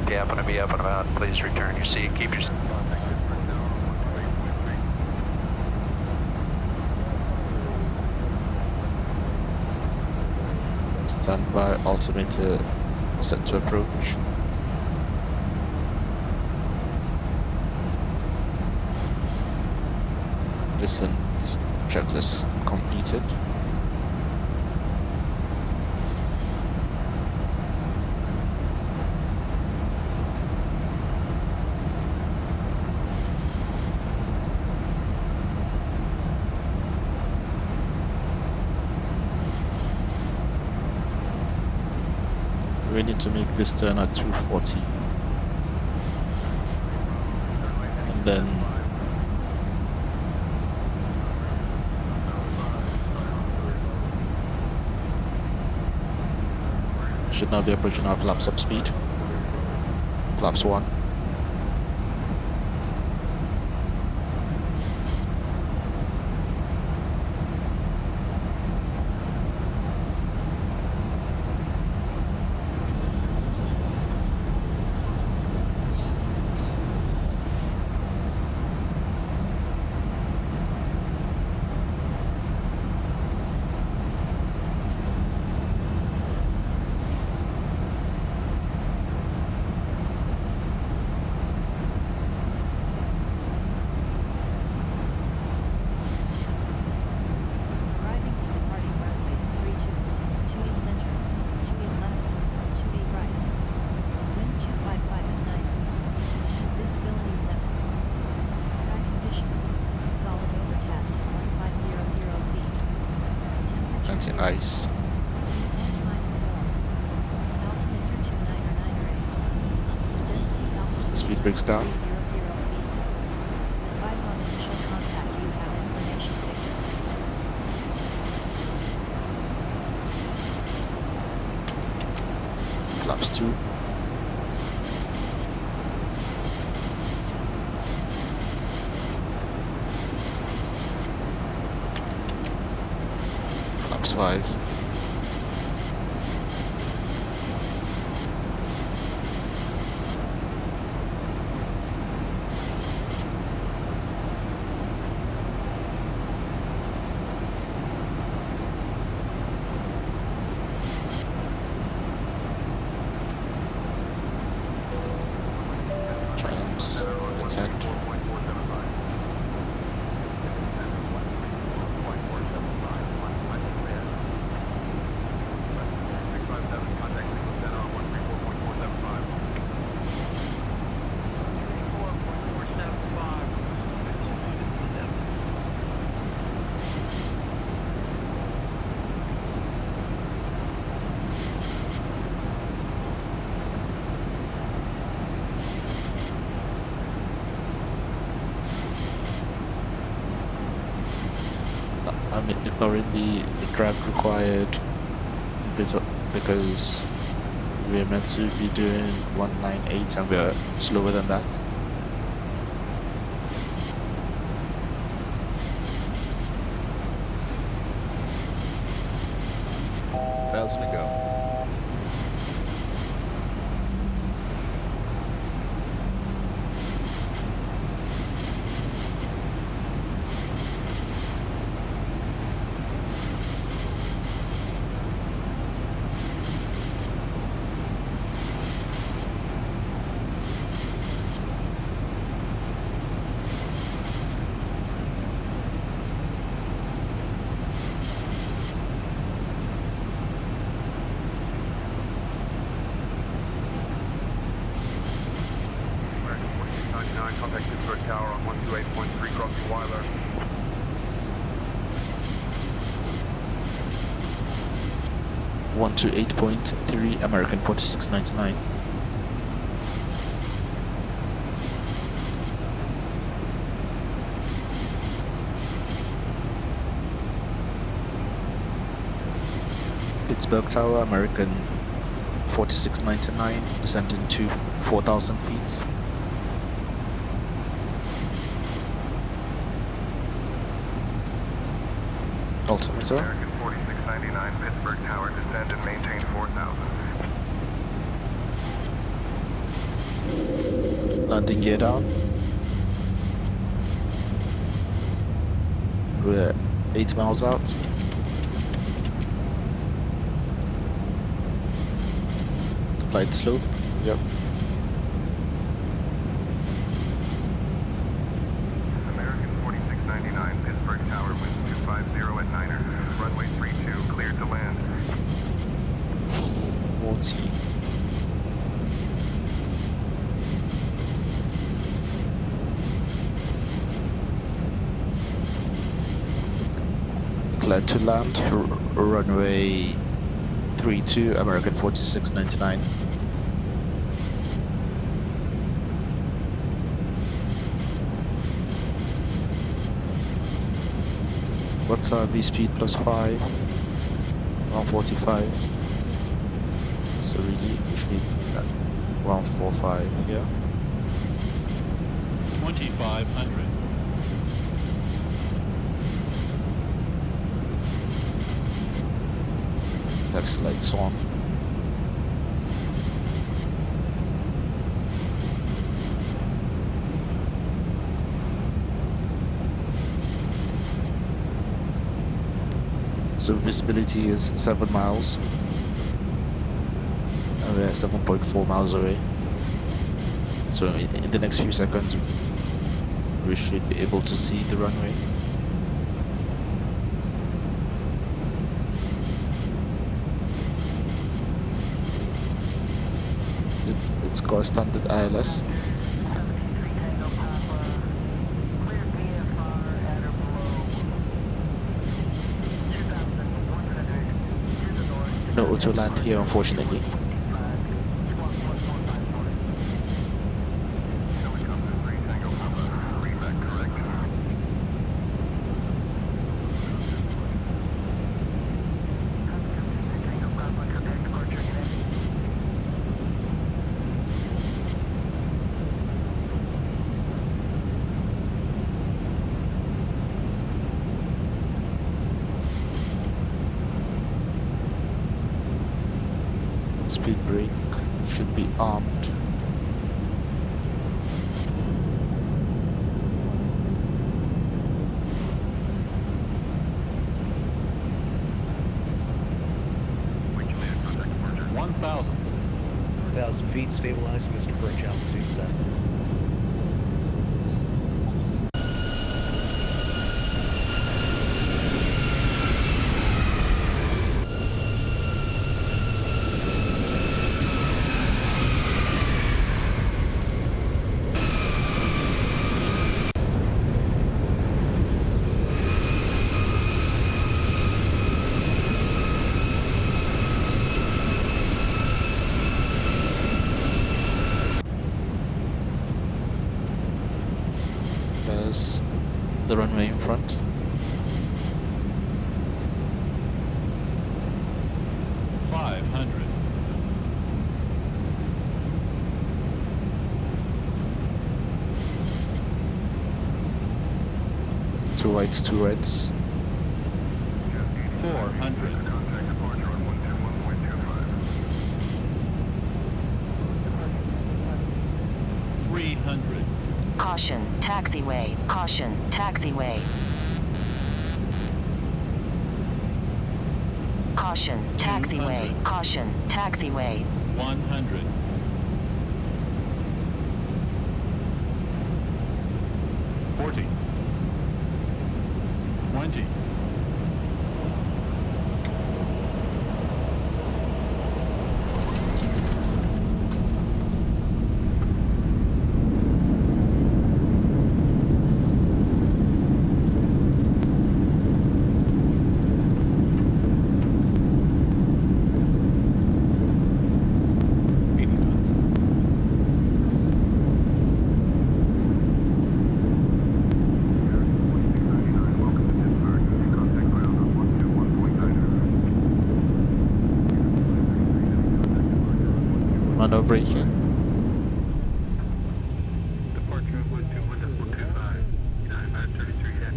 Okay, I'm gonna be up and about. Please return your seat. Keep your. Standby, altimeter set to approach. Descent checklist completed. We need to make this turn at 240. And then should now be approaching our flaps up speed. Flaps 1. hitting ice. The speed breaks down. Flaps 2. Flaps 5. Triumphs, attend. I'm ignoring the drag required because we're meant to be doing 198 and we're slower than that. Thousand to go. Contact Pittsburgh Tower on 128.3 crossing Weiler. One to 8.3 American 4699. Pittsburgh Tower, American 4699, descending to 4,000 feet. Altimeter. American 4699, Pittsburgh Tower, descend and maintain 4,000. Landing gear down. We're 8 miles out. Flight slope. Yep. American 4699, Pittsburgh Tower, winds 250 at Niner. Runway 32, cleared to land. 40. Cleared to land, runway 32, American 4699. What's our V speed plus 5? 145. So really, if we 145, yeah. 2500. Taxi lights on. So visibility is 7 miles. And we're 7.4 miles away. So in the next few seconds, we should be able to see the runway. It's got standard ILS. auto land here, unfortunately. Speed brake should be armed. Thousand feet, stabilized, Mr. Birch, altitude set. There's the runway in front. Two rights, two reds. 400. Caution, taxiway. Caution, taxiway. Caution, taxiway. 200. Caution, taxiway. 100. 40. 20. 80 knots. Manual braking. Departure of 121.25. United 33 head.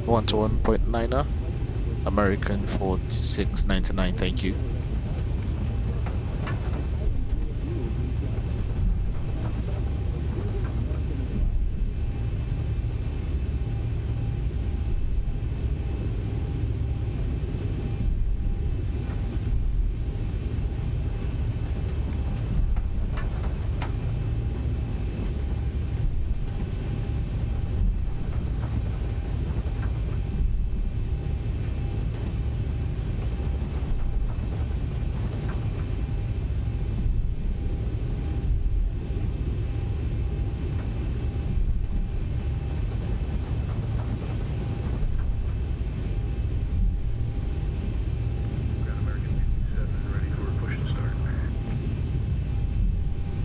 1 to 1.9er. American 4699, thank you. Ground American 57 ready for push and start.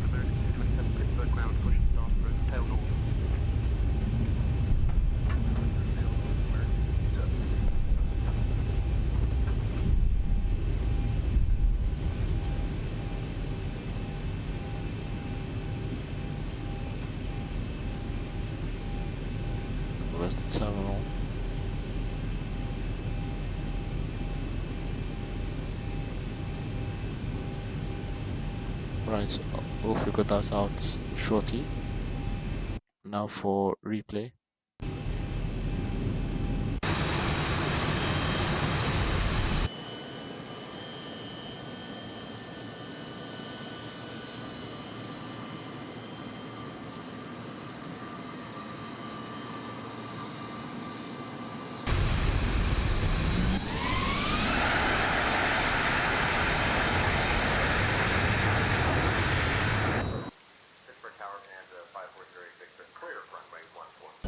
American 227 Pittsburgh ground push and start for tail north. Where's the terminal? Right, so we'll figure that out shortly. Now for replay. Pittsburgh Tower and 540 Victor, clear runway 14.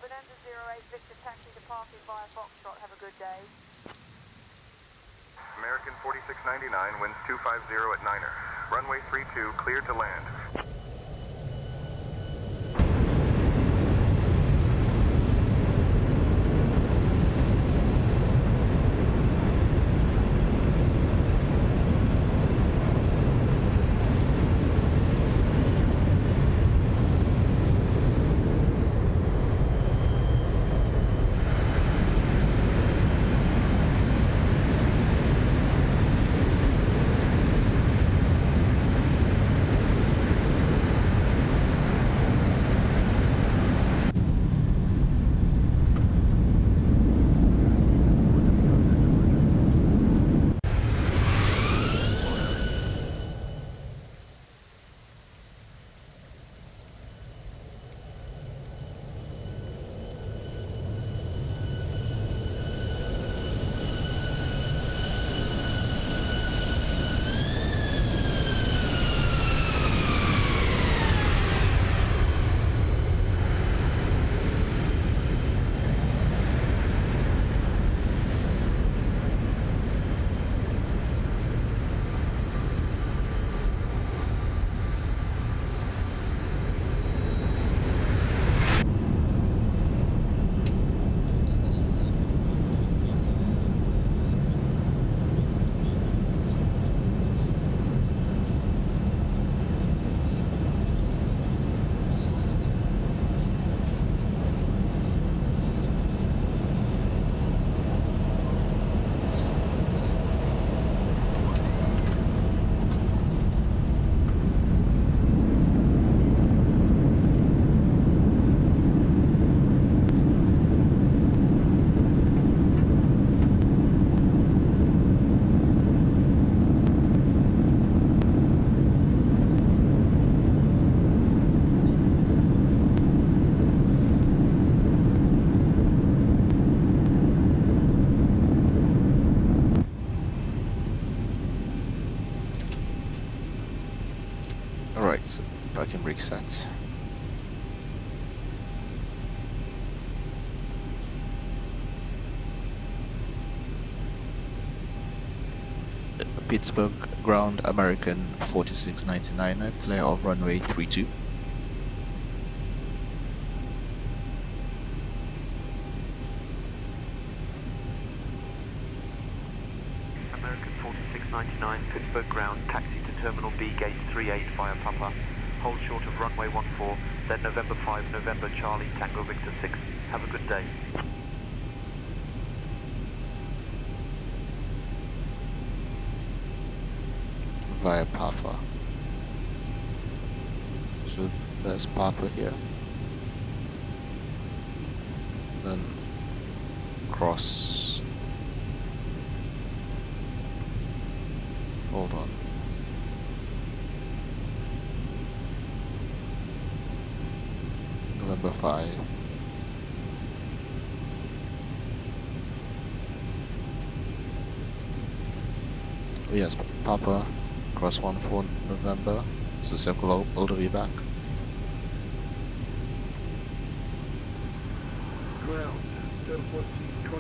Bonanza 0 Airways Victor taxi departed via Foxtrot. Have a good day. American 4699, winds 250 at Niner. Runway 32, cleared to land. Alright, so parking brake set. Pittsburgh ground American 4699, clear of runway 32. American 4699, Pittsburgh ground, taxi to Terminal B, gate 38 via Papa. Hold short of runway 14, then November 5, November Charlie, Tango Victor 6. Have a good day. Via Papa. So there's Papa here. Then cross. Hold on. November 5. Oh yes, Papa. Cross 14 November, so circle all the way back.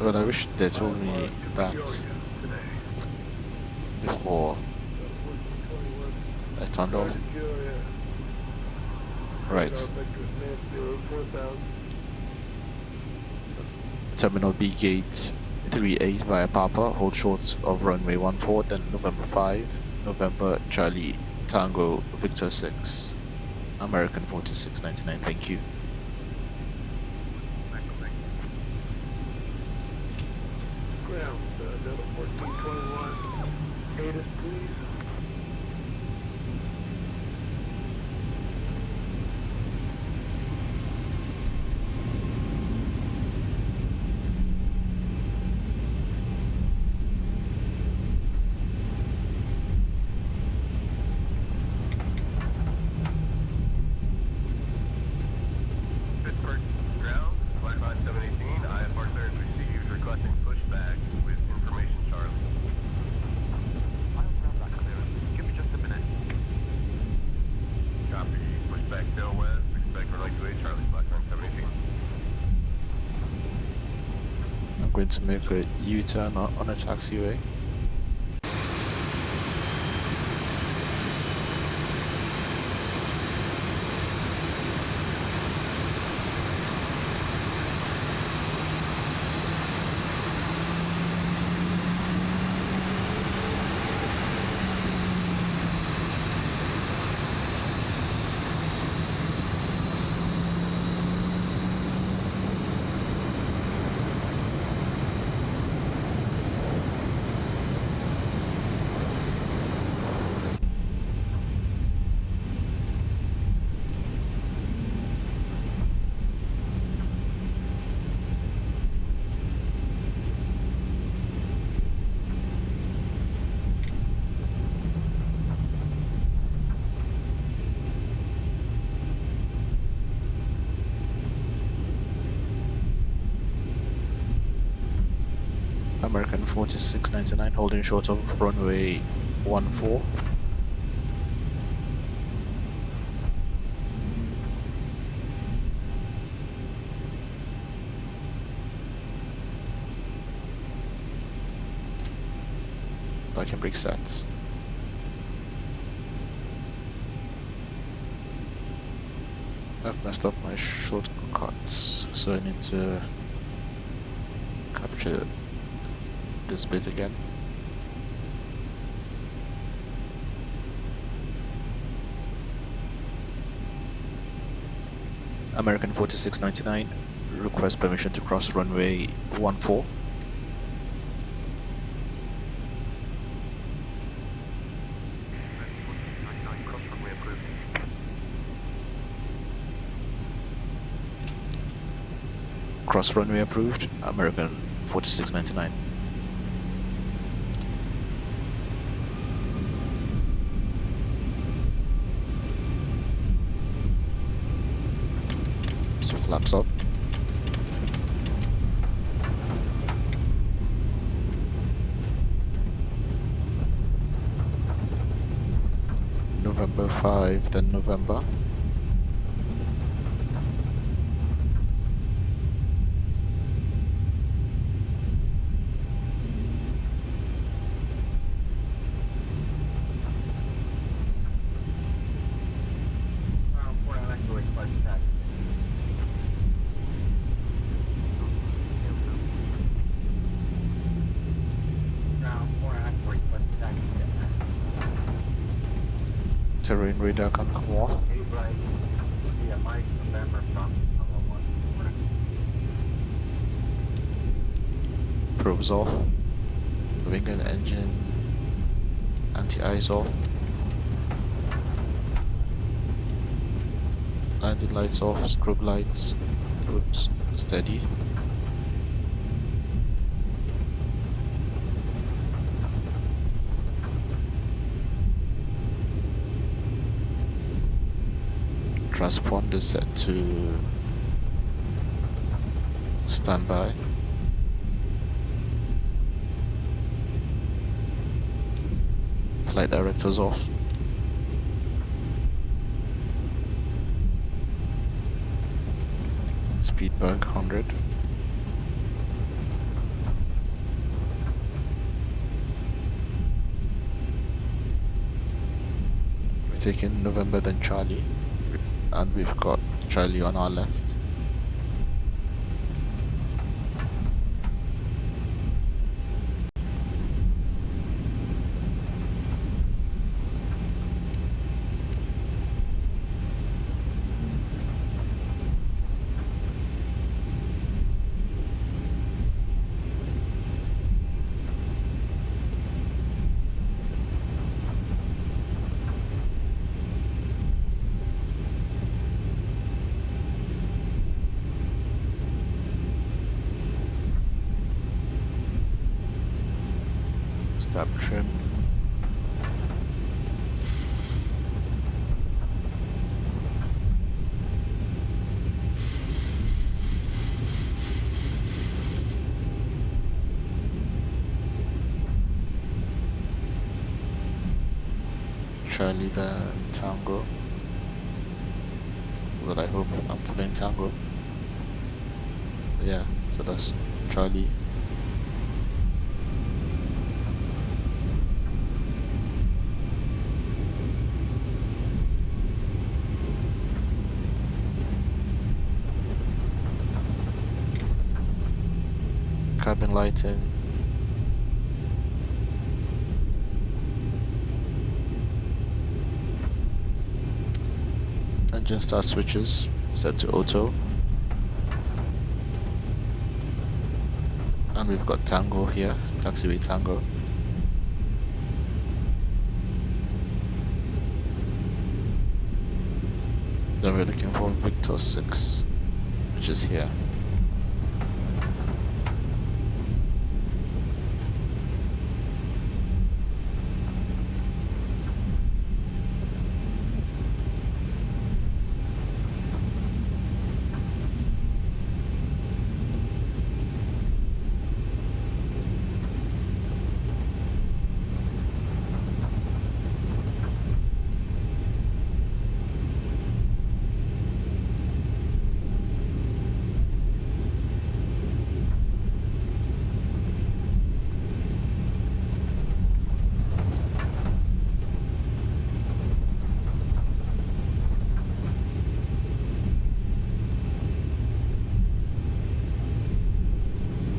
Well, I wish they told me that before I turned off. Right. Terminal B gate 38 via Papa, hold short of runway 14, then November 5. November Charlie Tango Victor 6 American 4699. Thank you. Ground Delta 1421. ATIS, please. Pittsburgh ground, flight line 718, IFR clearance received, requesting pushback with information Charlie. I'll grab that clearance. Give me just a minute. Copy, pushback tail west, expect runway 28 Charlie, flight line 718. going to make a U-turn on a taxiway. American 4699 holding short of runway 14. Parking brake sets. I've messed up my shortcuts, so I need to capture this bit again. American 4699 request permission to cross runway 14. Cross runway approved, American 4699. So flaps up. November 5, then November. Terrain radar can come off. Probes off. Wing and engine anti-ice off. Landing lights off, strobe lights, probes steady. Transponder set to standby. Flight directors off. Speed bug 100. We're taking November then Charlie. And we've got Charlie on our left. Stop trim. Charlie then Tango. Well, I hope I'm following Tango. But yeah, so that's Charlie cabin lighting. Engine start switches set to auto. And we've got Tango here, taxiway Tango. Then we're looking for Victor 6, which is here.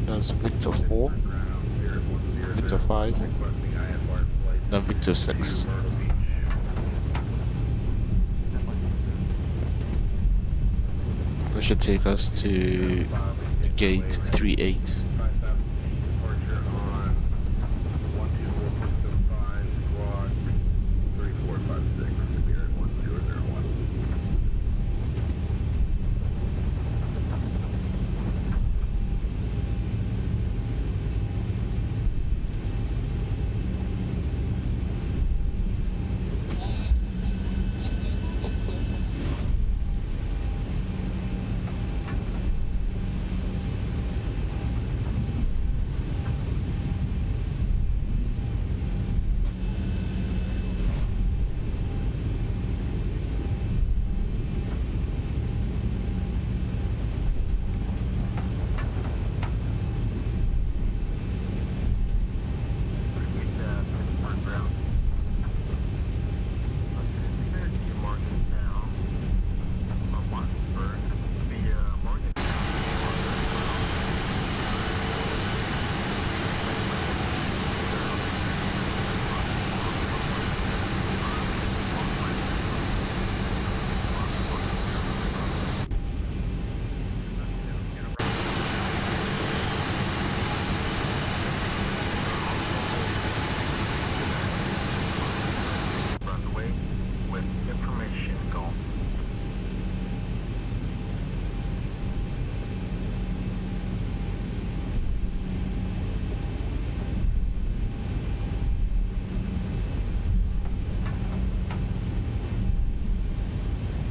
That's Victor 4, Victor 5, then Victor 6. That should take us to gate 38.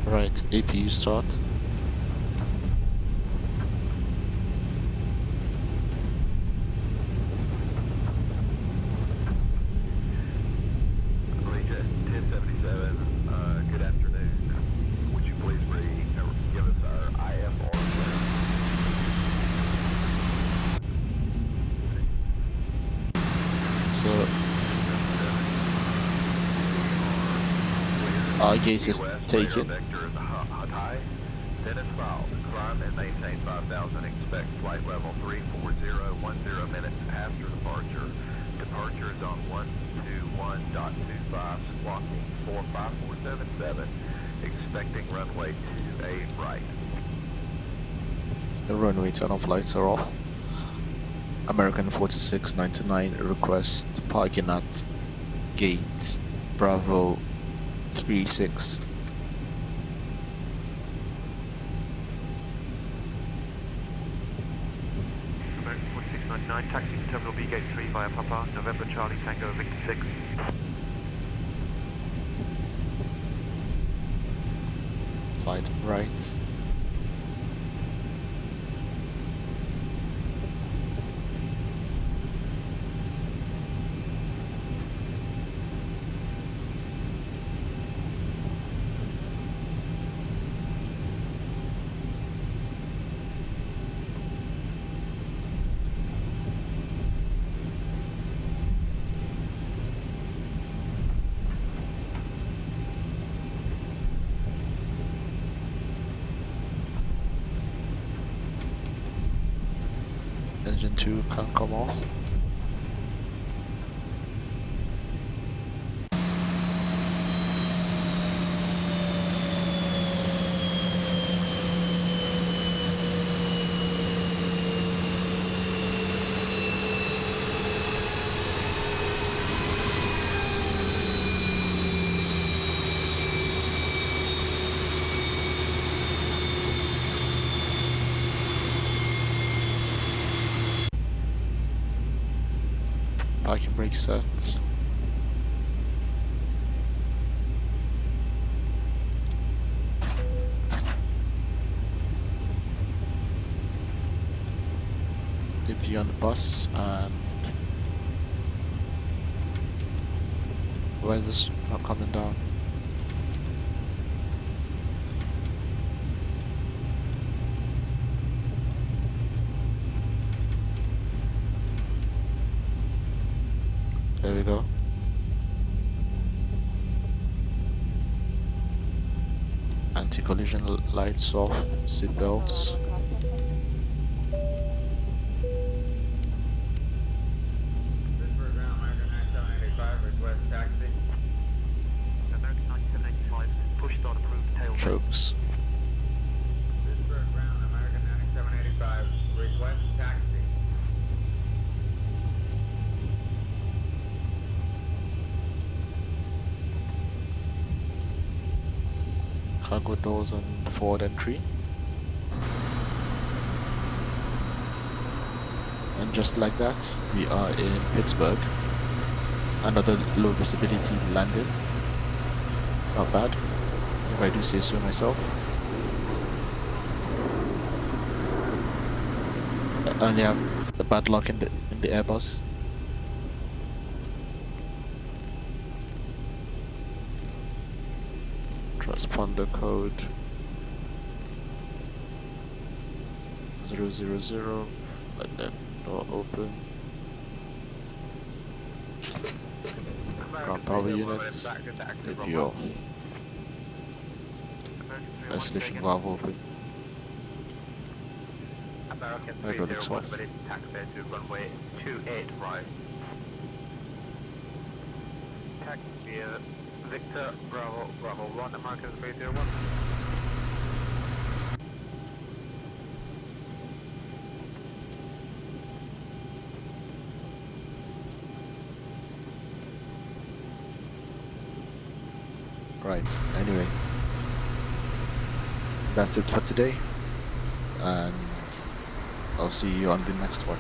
Right, APU start. Good afternoon. Would you please give us our IFR? So our gate is taken. Then it's filed. Climb and maintain 5,000. Expect flight level 34010 minutes after departure. Departure is on 121.25, squawking 45477. Expecting runway 28 right. The runway turn-off lights are off. American 4699 request parking at gate Bravo 36. American 4699, taxi to Terminal B Gate 3 via Papa, November Charlie Tango Victor 6. Light right. Engine 2 can come off. Parking brake set. AP on the bus, and why is this not coming down? There we go. Anti-collision lights off, seat belts. Chokes. Cargo doors and forward entry. And just like that, we are in Pittsburgh. Another low visibility landing. Not bad, if I do say so myself. I only have the bad luck in the Airbus. Transponder code 000. Let that door open. Ground power units. AP off. Isolation valve open. American Hydraulics off. taxi to runway 28 right. Taxi via Victor Bravo 1, American 301. Right, anyway. That's it for today. And I'll see you on the next one.